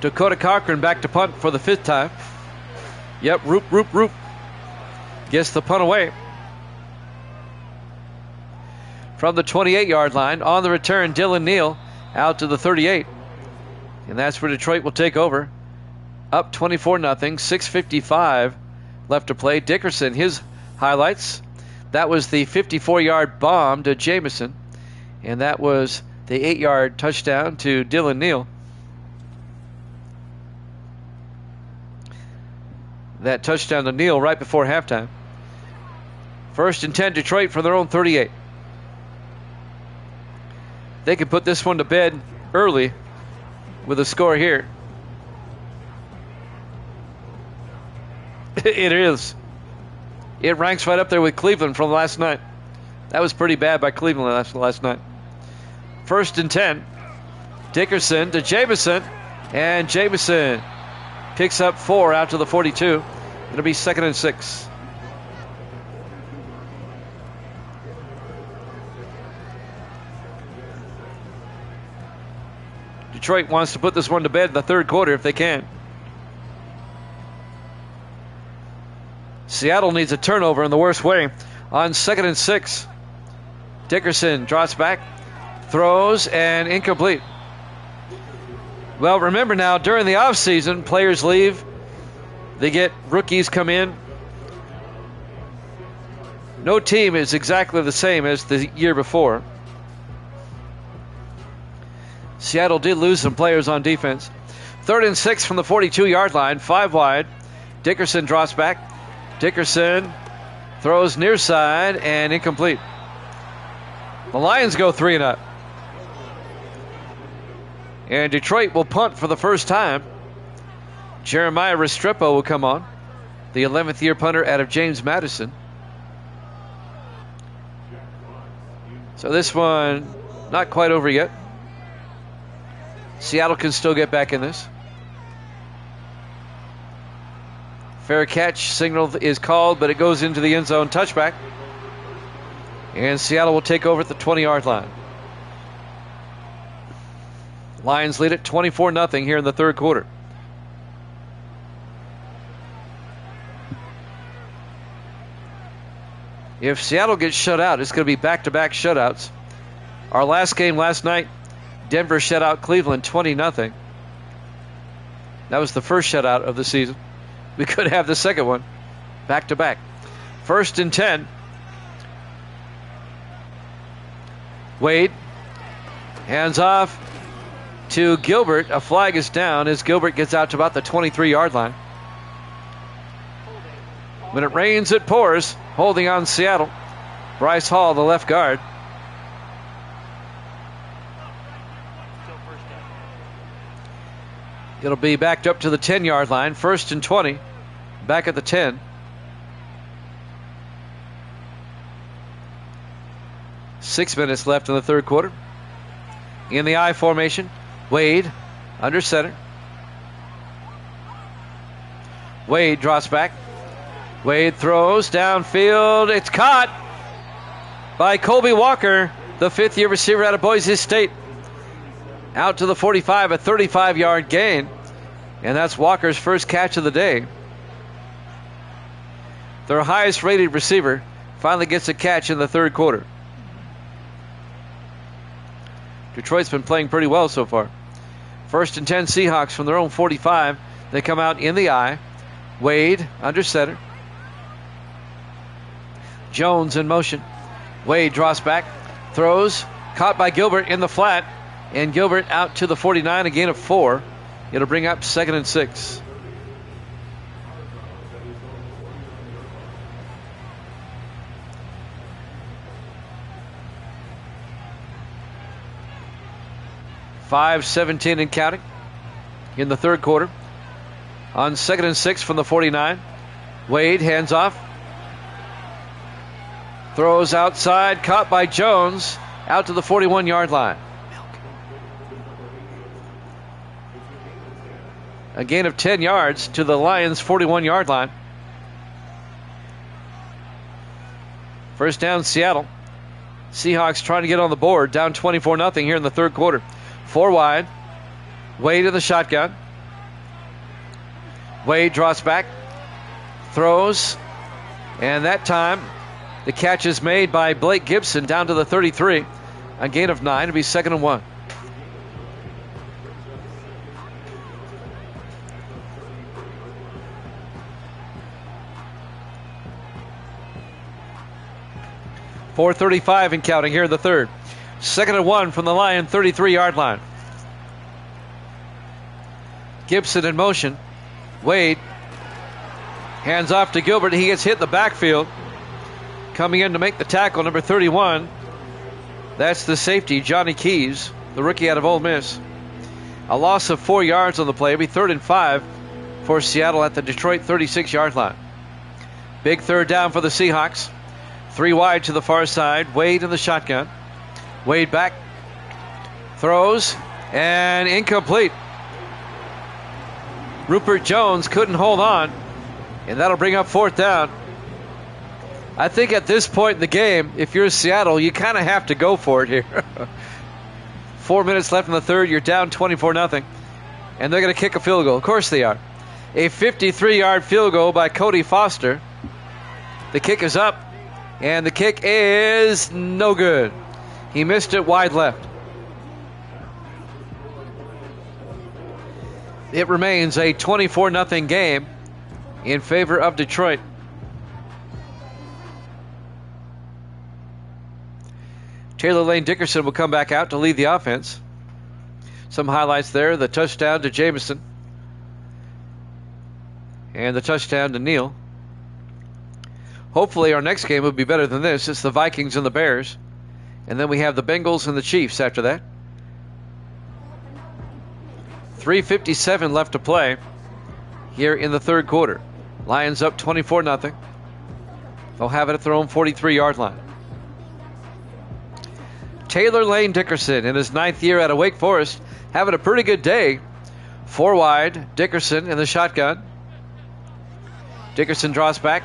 Dakota Cochran back to punt for the 5th time. Yep, Roop. Gets the punt away. From the 28-yard line, on the return, Dylan Neal out to the 38. And that's where Detroit will take over. Up 24-0, 6:55 left to play. Dickerson, his highlights. That was the 54-yard bomb to Jamison. And that was the 8-yard touchdown to Dylan Neal. That touchdown to Neal right before halftime. 1st and 10, Detroit from their own 38. They can put this one to bed early with a score here. It is. It ranks right up there with Cleveland from last night. That was pretty bad by Cleveland last night. 1st and 10. Dickerson to Jamison. And Jamison picks up 4 out to the 42. It'll be 2nd and 6. Detroit wants to put this one to bed in the third quarter if they can. Seattle needs a turnover in the worst way. On 2nd and 6, Dickerson drops back, throws, and incomplete. Well, remember now, during the offseason, players leave. They get rookies come in. No team is exactly the same as the year before. Seattle did lose some players on defense. 3rd and 6 from the 42-yard line, 5 wide. Dickerson drops back. Dickerson throws near side and incomplete. The Lions go 3 and up. And Detroit will punt for the first time. Jeremiah Restrepo will come on, the 11th year punter out of James Madison. So this one not quite over yet. Seattle can still get back in this. Fair catch signal is called, but it goes into the end zone. Touchback. And Seattle will take over at the 20-yard line. Lions lead it 24-0 here in the third quarter. If Seattle gets shut out, it's going to be back-to-back shutouts. Our last game last night, Denver shut out Cleveland 20-0. That was the first shutout of the season. We could have the second one back-to-back. 1st and 10. Wade hands off to Gilbert. A flag is down as Gilbert gets out to about the 23-yard line. When it rains, it pours. Holding on Seattle. Bryce Hall, the left guard. It'll be backed up to the 10-yard line. 1st and 20. Back at the 10. Six minutes left in the third quarter. In the I formation, Wade under center. Wade drops back. Wade throws downfield. It's caught by Colby Walker, the 5th-year receiver out of Boise State. Out to the 45, a 35-yard gain. And that's Walker's first catch of the day. Their highest-rated receiver finally gets a catch in the third quarter. Detroit's been playing pretty well so far. 1st and 10 Seahawks from their own 45. They come out in the I. Wade under center. Jones in motion. Wade draws back. Throws. Caught by Gilbert in the flat. And Gilbert out to the 49, a gain of 4. It'll bring up 2nd and 6. .5:17 and counting in the third quarter. On 2nd and 6 from the 49. Wade hands off. Throws outside. Caught by Jones. Out to the 41-yard line. A gain of 10 yards to the Lions' 41-yard line. First down, Seattle. Seahawks trying to get on the board. Down 24-0 here in the third quarter. 4 wide. Wade in the shotgun. Wade draws back. Throws. And that time, the catch is made by Blake Gibson down to the 33. A gain of 9. It'll be 2nd and 1. .435 and counting here in the third. 2nd and 1 from the Lion 33-yard line. Gibson in motion. Wade hands off to Gilbert. He gets hit in the backfield. Coming in to make the tackle, number 31. That's the safety, Johnny Keys, the rookie out of Ole Miss. A loss of 4 yards on the play. It'll be 3rd and 5 for Seattle at the Detroit 36-yard line. Big third down for the Seahawks. 3 wide to the far side. Wade in the shotgun. Wade back. Throws. And incomplete. Rupert Jones couldn't hold on, and that'll bring up 4th down. I think at this point in the game, if you're Seattle, you kind of have to go for it here. 4 minutes left in the third. You're down 24-0, and they're going to kick a field goal. Of course they are. A 53-yard field goal by Cody Foster. The kick is up, and the kick is no good. He missed it wide left. It remains a 24-0 game in favor of Detroit. Taylor Lane Dickerson will come back out to lead the offense. Some highlights there: the touchdown to Jamison and the touchdown to Neal. Hopefully our next game will be better than this. It's the Vikings and the Bears, and then we have the Bengals and the Chiefs after that. 3:57 left to play here in the third quarter. Lions up 24-0. They'll have it at their own 43-yard line. Taylor Lane Dickerson, in his 9th year out of Wake Forest, having a pretty good day. 4 wide, Dickerson in the shotgun. Dickerson draws back,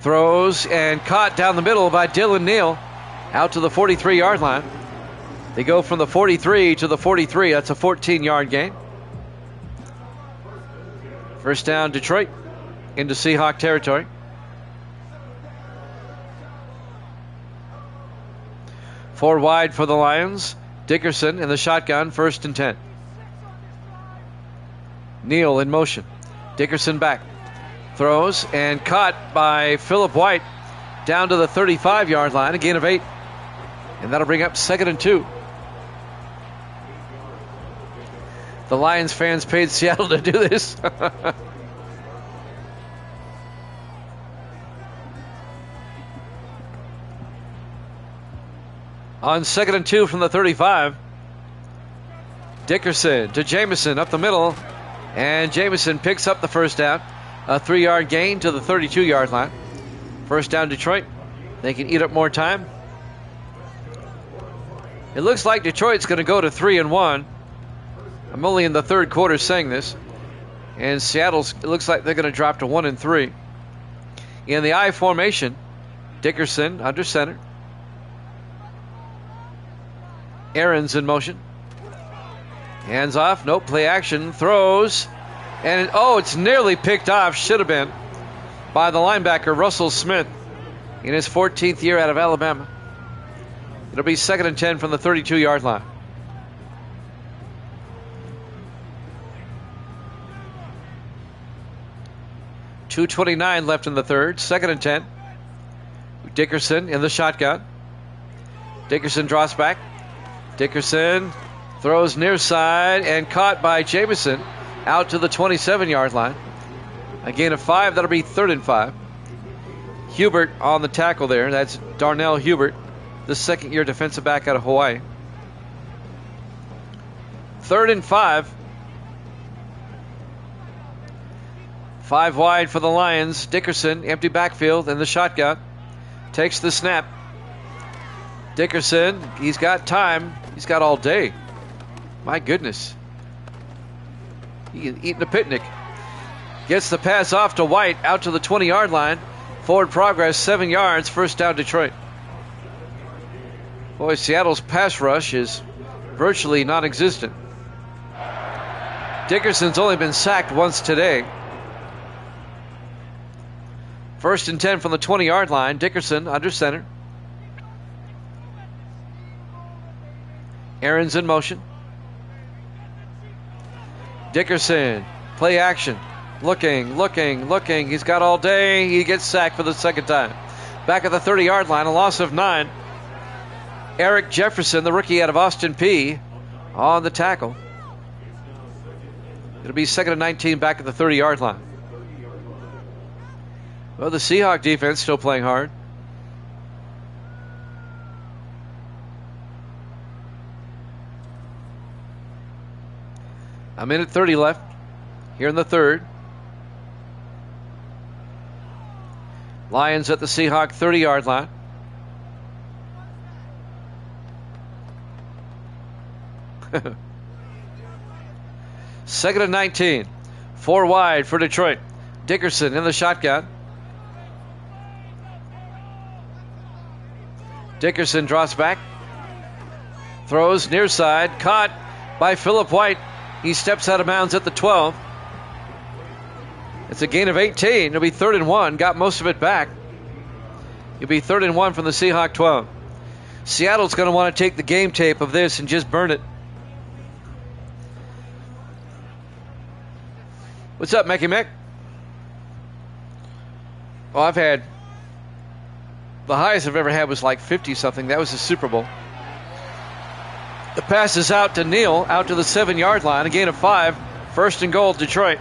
throws, and caught down the middle by Dylan Neal out to the 43-yard line. They go from the 43 to the 43. That's a 14-yard gain. First down, Detroit into Seahawk territory. Four wide for the Lions. Dickerson in the shotgun, 1st and 10. Neal in motion. Dickerson back. Throws and caught by Phillip White down to the 35-yard line. A gain of 8. And that'll bring up 2nd and 2. The Lions fans paid Seattle to do this. On 2nd and 2 from the 35. Dickerson to Jamison up the middle. And Jamison picks up the first down. A 3-yard gain to the 32-yard line. First down, Detroit. They can eat up more time. It looks like Detroit's going to go to 3-1. I'm only in the third quarter saying this. And Seattle's, it looks like they're going to drop to 1-3. In the I formation, Dickerson under center. Aaron's in motion. Hands off. Nope. Play action. Throws. And it's nearly picked off. Should have been by the linebacker, Russell Smith, in his 14th year out of Alabama. It'll be 2nd and 10 from the 32-yard line. .229 left in the third. 2nd and 10. Dickerson in the shotgun. Dickerson draws back. Dickerson throws near side and caught by Jamison out to the 27-yard line. A gain of 5. That'll be 3rd and 5. Hubert on the tackle there. That's Darnell Hubert, the second-year defensive back out of Hawaii. 3rd and 5. 5 wide for the Lions. Dickerson, empty backfield in the shotgun. Takes the snap. Dickerson, he's got time. He's got all day. My goodness. He's eating a picnic. Gets the pass off to White out to the 20-yard line. Forward progress, 7 yards. First down, Detroit. Boy, Seattle's pass rush is virtually non-existent. Dickerson's only been sacked once today. 1st and 10 from the 20-yard line. Dickerson under center. Aaron's in motion. Dickerson, play action. Looking. He's got all day. He gets sacked for the second time. Back at the 30-yard line, a loss of 9. Eric Jefferson, the rookie out of Austin Peay, on the tackle. It'll be 2nd and 19 back at the 30-yard line. Well, the Seahawk defense still playing hard. A minute 30 left here in the third. Lions at the Seahawk 30-yard line. Second and 19. 4 wide for Detroit. Dickerson in the shotgun. Dickerson drops back. Throws near side. Caught by Philip White. He steps out of bounds at the 12. It's a gain of 18. It'll be 3rd and 1. Got most of it back. It'll be 3rd and 1 from the Seahawk 12. Seattle's going to want to take the game tape of this and just burn it. What's up, Mecky Mick? Oh, I've had... The highest I've ever had was like 50-something. That was the Super Bowl. The pass is out to Neal, out to the 7-yard line. A gain of 5. 1st and goal, Detroit.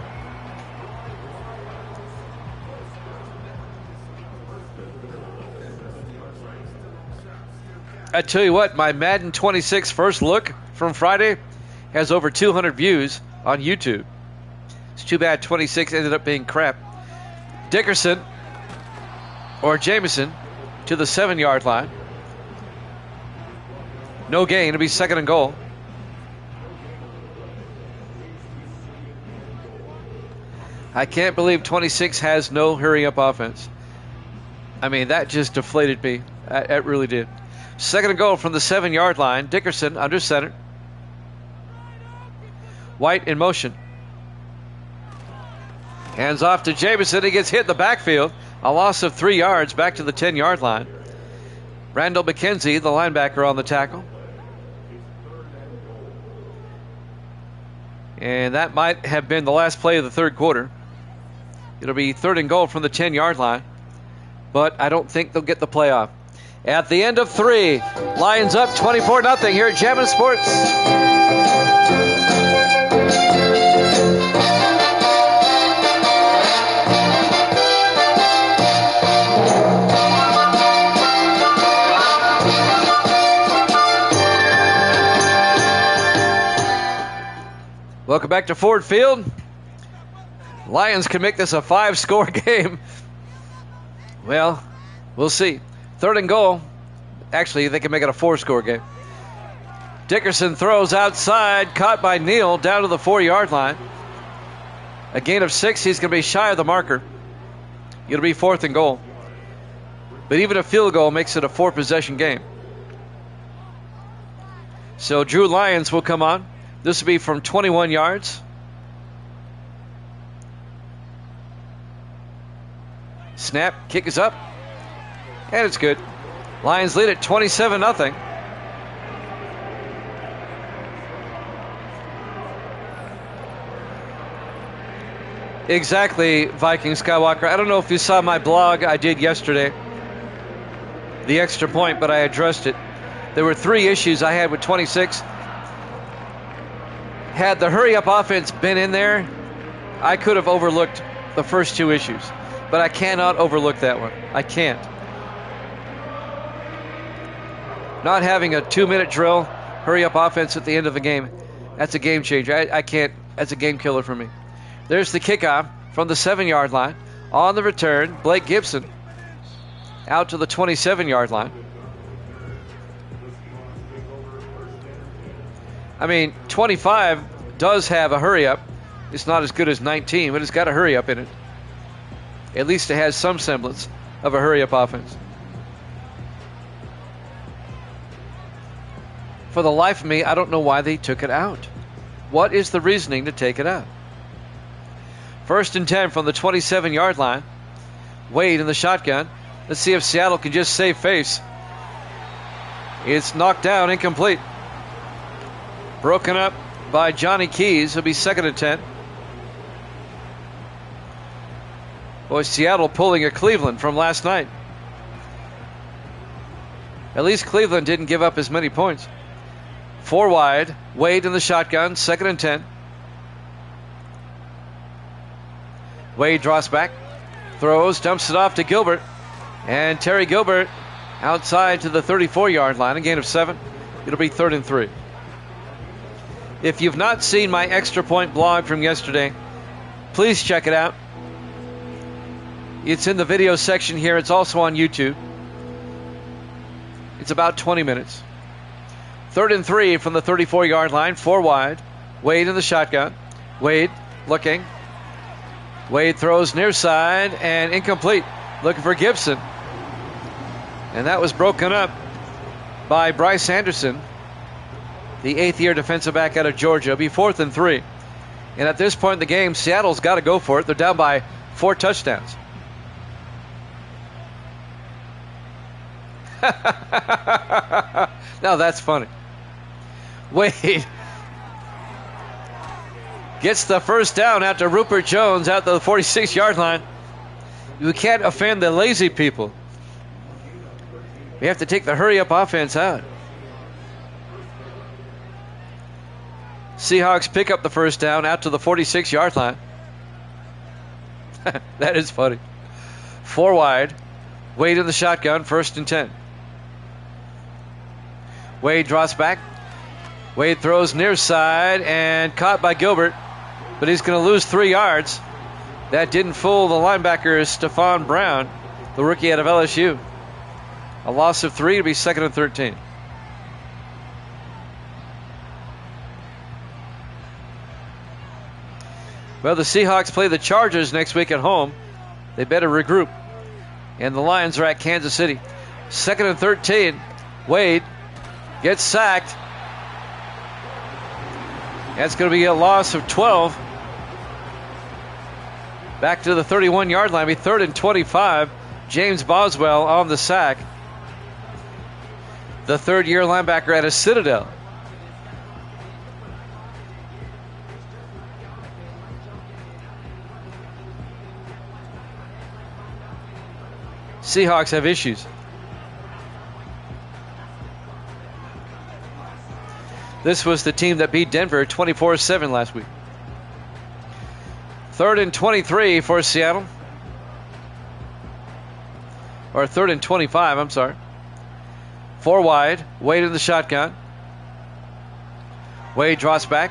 I tell you what, my Madden 26 first look from Friday has over 200 views on YouTube. It's too bad 26 ended up being crap. Dickerson, or Jameson, to the 7-yard line. No gain. It'll be 2nd and goal. I can't believe 26 has no hurry-up offense. I mean, that just deflated me. That really did. 2nd and goal from the 7-yard line. Dickerson under center. White in motion. Hands off to Jameson. He gets hit in the backfield. A loss of 3 yards back to the 10-yard line. Randall McKenzie, the linebacker, on the tackle. And that might have been the last play of the 3rd quarter. It'll be 3rd and goal from the 10-yard line. But I don't think they'll get the playoff. At the end of 3, Lions up 24-0 here at Jammin' Sports. Welcome back to Ford Field. Lions can make this a 5-score game. Well, we'll see. 3rd and goal. Actually, they can make it a 4-score game. Dickerson throws outside, caught by Neal down to the 4-yard line. A gain of 6. He's going to be shy of the marker. It'll be 4th and goal. But even a field goal makes it a 4-possession game. So Drew Lyons will come on. This will be from 21 yards. Snap, kick is up. And it's good. Lions lead at 27-0. Exactly, Viking Skywalker. I don't know if you saw my blog I did yesterday. The extra point, but I addressed it. There were 3 issues I had with 26. Had the hurry-up offense been in there, I could have overlooked the first 2 issues. But I cannot overlook that one. I can't. Not having a 2-minute drill, hurry-up offense at the end of the game, that's a game changer. I can't. That's a game killer for me. There's the kickoff from the 7-yard line. On the return, Blake Gibson out to the 27-yard line. I mean, 25 does have a hurry-up. It's not as good as 19, but it's got a hurry-up in it. At least it has some semblance of a hurry-up offense. For the life of me, I don't know why they took it out. What is the reasoning to take it out? 1st and 10 from the 27-yard line. Wade in the shotgun. Let's see if Seattle can just save face. It's knocked down, incomplete. Broken up by Johnny Keys. It'll be 2nd and 10. Boy, Seattle pulling a Cleveland from last night. At least Cleveland didn't give up as many points. 4 wide. Wade in the shotgun. 2nd and 10. Wade draws back. Throws. Dumps it off to Gilbert. And Terry Gilbert outside to the 34-yard line. A gain of 7. It'll be 3rd and 3. If you've not seen my extra point blog from yesterday, please check it out. It's in the video section here. It's also on YouTube. It's about 20 minutes. 3rd and 3 from the 34-yard line. 4 wide. Wade in the shotgun. Wade looking. Wade throws near side and incomplete. Looking for Gibson. And that was broken up by Bryce Anderson, the 8th-year defensive back out of Georgia. It'll be 4th and 3. And at this point in the game, Seattle's got to go for it. They're down by 4 touchdowns. Now that's funny. Wade gets the first down out to Rupert Jones out to the 46-yard line. You can't offend the lazy people. We have to take the hurry-up offense out. Seahawks pick up the first down out to the 46-yard line. That is funny. 4 wide. Wade in the shotgun, 1st and 10. Wade draws back. Wade throws near side and caught by Gilbert, but he's going to lose 3 yards. That didn't fool the linebacker, Stephon Brown, the rookie out of LSU. A loss of 3 to be 2nd and 13. Well, the Seahawks play the Chargers next week at home. They better regroup. And the Lions are at Kansas City. 2nd and 13. Wade gets sacked. That's going to be a loss of 12. Back to the 31-yard line. Be 3rd and 25. James Boswell on the sack. The 3rd-year linebacker at a Citadel. Seahawks have issues. This was the team that beat Denver 24-7 last week. 3rd and 23 for Seattle. Or 3rd and 25, I'm sorry. 4 wide. Wade in the shotgun. Wade draws back.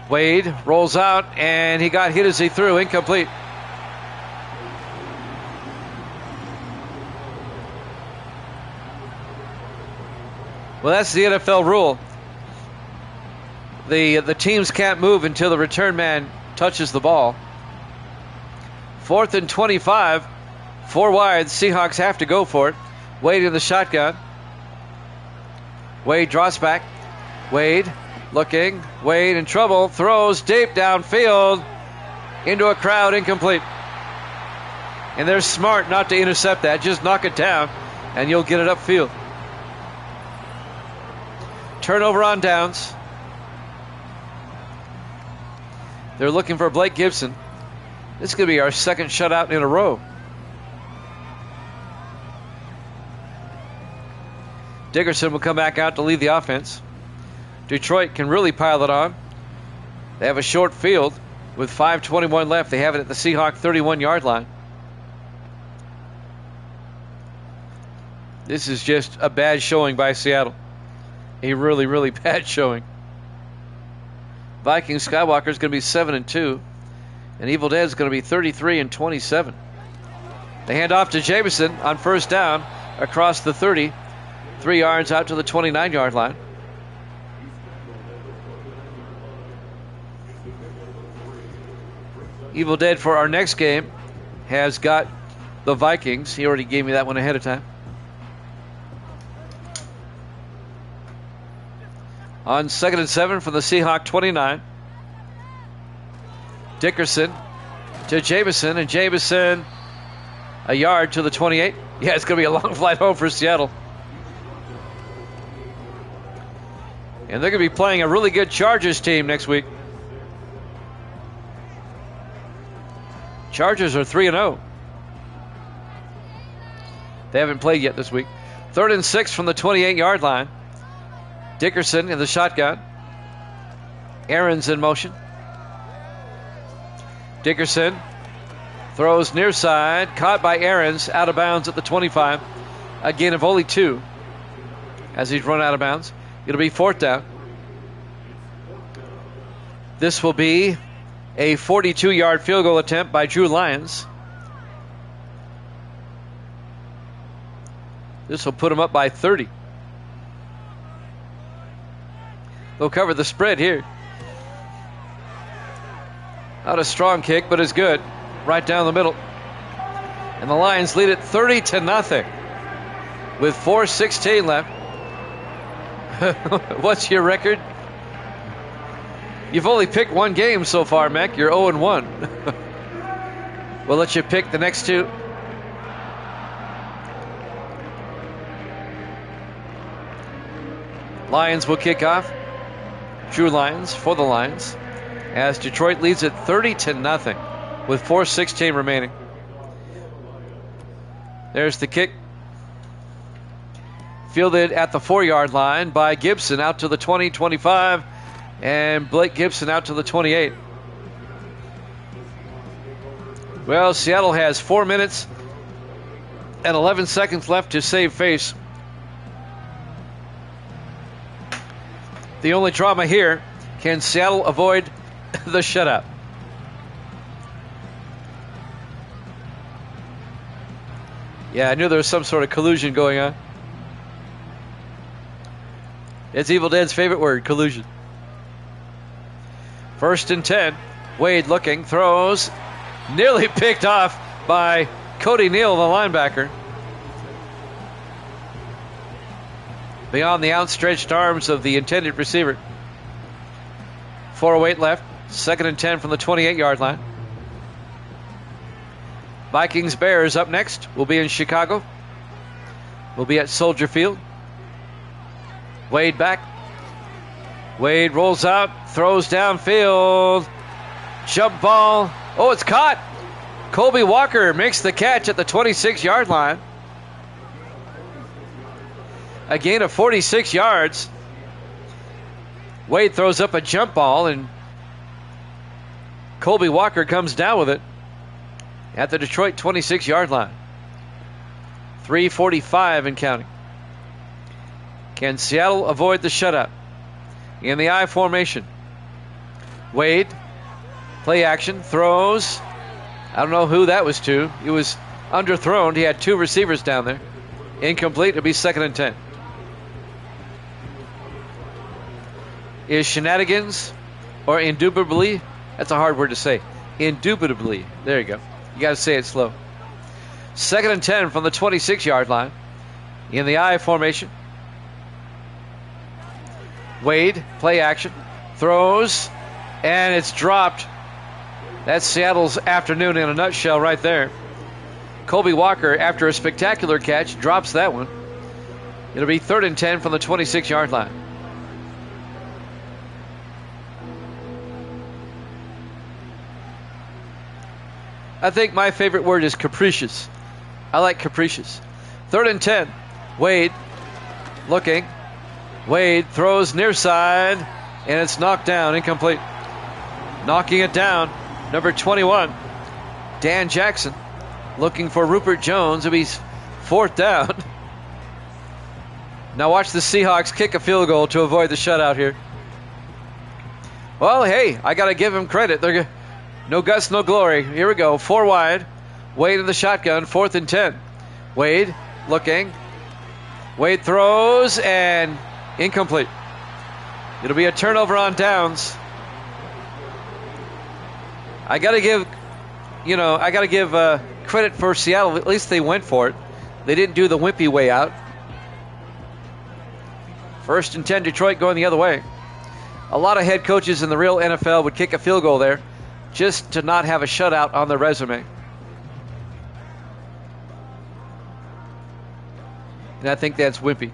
Wade rolls out, and he got hit as he threw. Incomplete. Well, that's the NFL rule. The teams can't move until the return man touches the ball. 4th and 25. 4 wide. Seahawks have to go for it. Wade in the shotgun. Wade draws back. Wade looking. Wade in trouble. Throws deep downfield into a crowd. Incomplete. And they're smart not to intercept that. Just knock it down and you'll get it upfield. Turnover on downs. They're looking for Blake Gibson. This is going to be our 2nd shutout in a row. Dickerson will come back out to lead the offense. Detroit can really pile it on. They have a short field with 5:21 left. They have it at the Seahawk 31-yard line. This is just a bad showing by Seattle. A really, really bad showing. Viking Skywalker is going to be 7 and 2, and Evil Dead is going to be 33 and 27. They hand off to Jameson on 1st down across the 30, 3 yards out to the 29-yard line. Evil Dead for our next game has got the Vikings. He already gave me that one ahead of time. On 2nd and 7 from the Seahawk 29. Dickerson to Jameson, and Jameson a yard to the 28. Yeah, it's going to be a long flight home for Seattle. And they're going to be playing a really good Chargers team next week. Chargers are 3-0. They haven't played yet this week. 3rd and 6 from the 28-yard line. Dickerson in the shotgun. Aaron's in motion. Dickerson throws near side. Caught by Aaron's. Out of bounds at the 25. A gain of only 2 as he's run out of bounds. It'll be 4th down. This will be a 42-yard field goal attempt by Drew Lyons. This will put him up by 30. They'll cover the spread here. Not a strong kick, but it's good. Right down the middle. And the Lions lead it 30-0 with 4:16 left. What's your record? You've only picked one game so far, Mac. You're 0-1. We'll let you pick the next two. Lions will kick off. Drew Lions for the Lions as Detroit leads it 30-0 with 4:16 remaining. There's the kick. Fielded at the 4-yard line by Gibson out to the 20, 25, and Blake Gibson out to the 28. Well, Seattle has 4 minutes and 11 seconds left to save face. The only drama here, can Seattle avoid the shutout? Yeah, I knew there was some sort of collusion going on. It's Evil Dead's favorite word, collusion. 1st and 10. Wade looking, throws. Nearly picked off by Cody Neal, the linebacker. Beyond the outstretched arms of the intended receiver. 4:08 left. 2nd and 10 from the 28-yard line. Vikings Bears up next. We'll be in Chicago. We'll be at Soldier Field. Wade back. Wade rolls out, throws downfield. Jump ball. Oh, it's caught. Colby Walker makes the catch at the 26-yard line. A gain of 46 yards. Wade throws up a jump ball, and Colby Walker comes down with it at the Detroit 26-yard line. 3:45 and counting. Can Seattle avoid the shutout? In the I formation. Wade, play action, throws. I don't know who that was to. He was underthrown. He had two receivers down there. Incomplete. It'll be 2nd and 10. Is shenanigans or indubitably? That's a hard word to say. Indubitably. There you go. You got to say it slow. 2nd and 10 from the 26-yard line. In the I formation. Wade, play action, throws, and it's dropped. That's Seattle's afternoon in a nutshell right there. Colby Walker, after a spectacular catch, drops that one. It'll be 3rd and 10 from the 26-yard line. I think my favorite word is capricious. I like capricious. 3rd and 10. Wade looking. Wade throws near side, and it's knocked down, incomplete. Knocking it down, number 21, Dan Jackson, looking for Rupert Jones. It'll be 4th down. Now watch the Seahawks kick a field goal to avoid the shutout here. Well, hey, I got to give him credit. They're no guts, no glory. Here we go, 4 wide. Wade in the shotgun, 4th and 10. Wade looking. Wade throws, and incomplete. It'll be a turnover on downs. I got to give credit for Seattle. At least they went for it. They didn't do the wimpy way out. 1st and 10, Detroit going the other way. A lot of head coaches in the real NFL would kick a field goal there just to not have a shutout on their resume. And I think that's wimpy.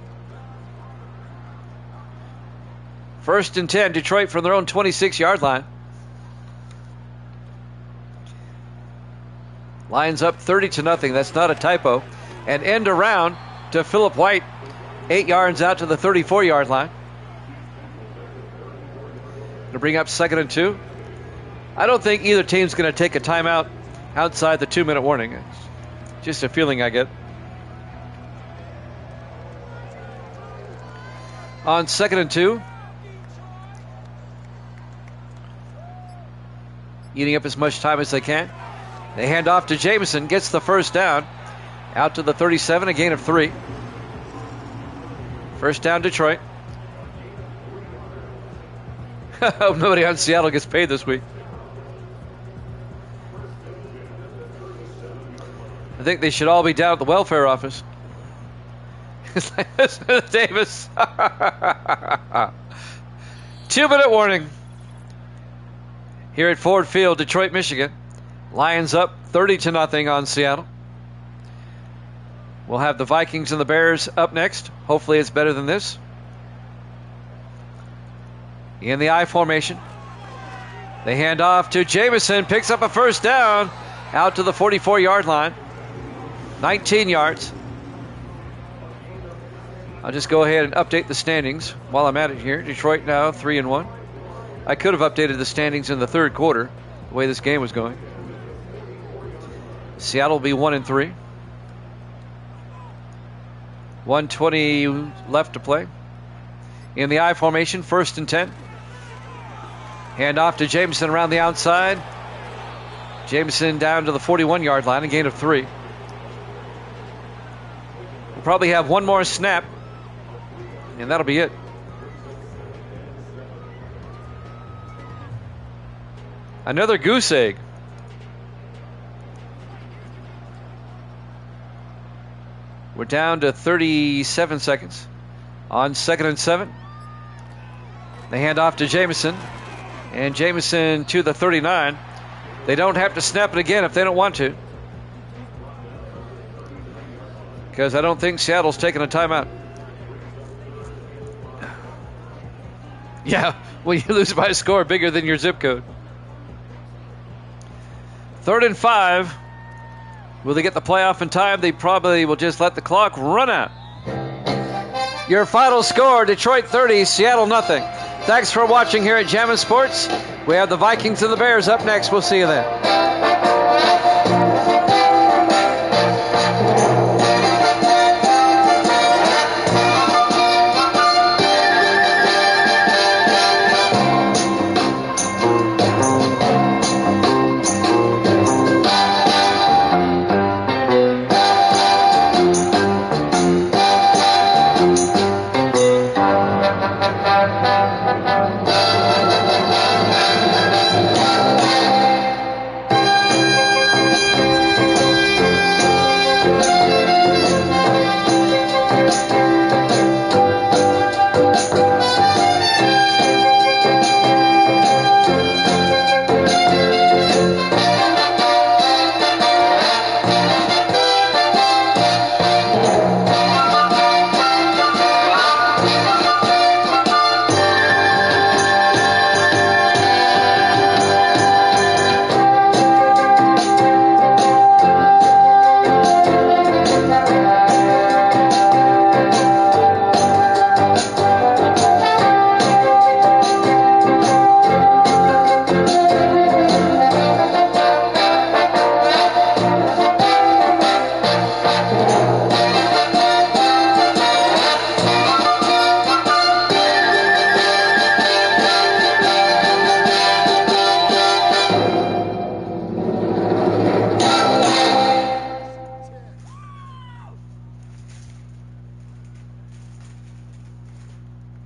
1st and 10, Detroit from their own 26-yard line. Lions up 30-0. That's not a typo. And end around to Phillip White, 8 yards out to the 34-yard line. To bring up 2nd and 2. I don't think either team's going to take a timeout outside the 2-minute warning. It's just a feeling I get. On 2nd and 2. Eating up as much time as they can. They hand off to Jameson, gets the 1st down. Out to the 37, a gain of 3. 1st down, Detroit. Hope nobody on Seattle gets paid this week. think they should all be down at the welfare office. Listen to Davis. 2-minute warning. Here at Ford Field, Detroit, Michigan. Lions up 30-0 on Seattle. We'll have the Vikings and the Bears up next. Hopefully it's better than this. In the I formation. They hand off to Jamison. Picks up a first down. Out to the 44-yard line. 19 yards. I'll just go ahead and update the standings while I'm at it here. Detroit now 3-1. I could have updated the standings in the third quarter, the way this game was going. Seattle will be 1-3. 1:20 left to play. In the I formation, 1st and 10. Hand off to Jameson around the outside. Jameson down to the 41-yard line, a gain of 3. We'll probably have one more snap, and that'll be it. Another goose egg. We're down to 37 seconds on 2nd and 7. They hand off to Jameson, and Jameson to the 39. They don't have to snap it again if they don't want to, because I don't think Seattle's taking a timeout. Yeah, well, you lose by a score bigger than your zip code. 3rd and 5. Will they get the playoff in time? They probably will just let the clock run out. Your final score, Detroit 30, Seattle nothing. Thanks for watching here at Jammin' Sports. We have the Vikings and the Bears up next. We'll see you then.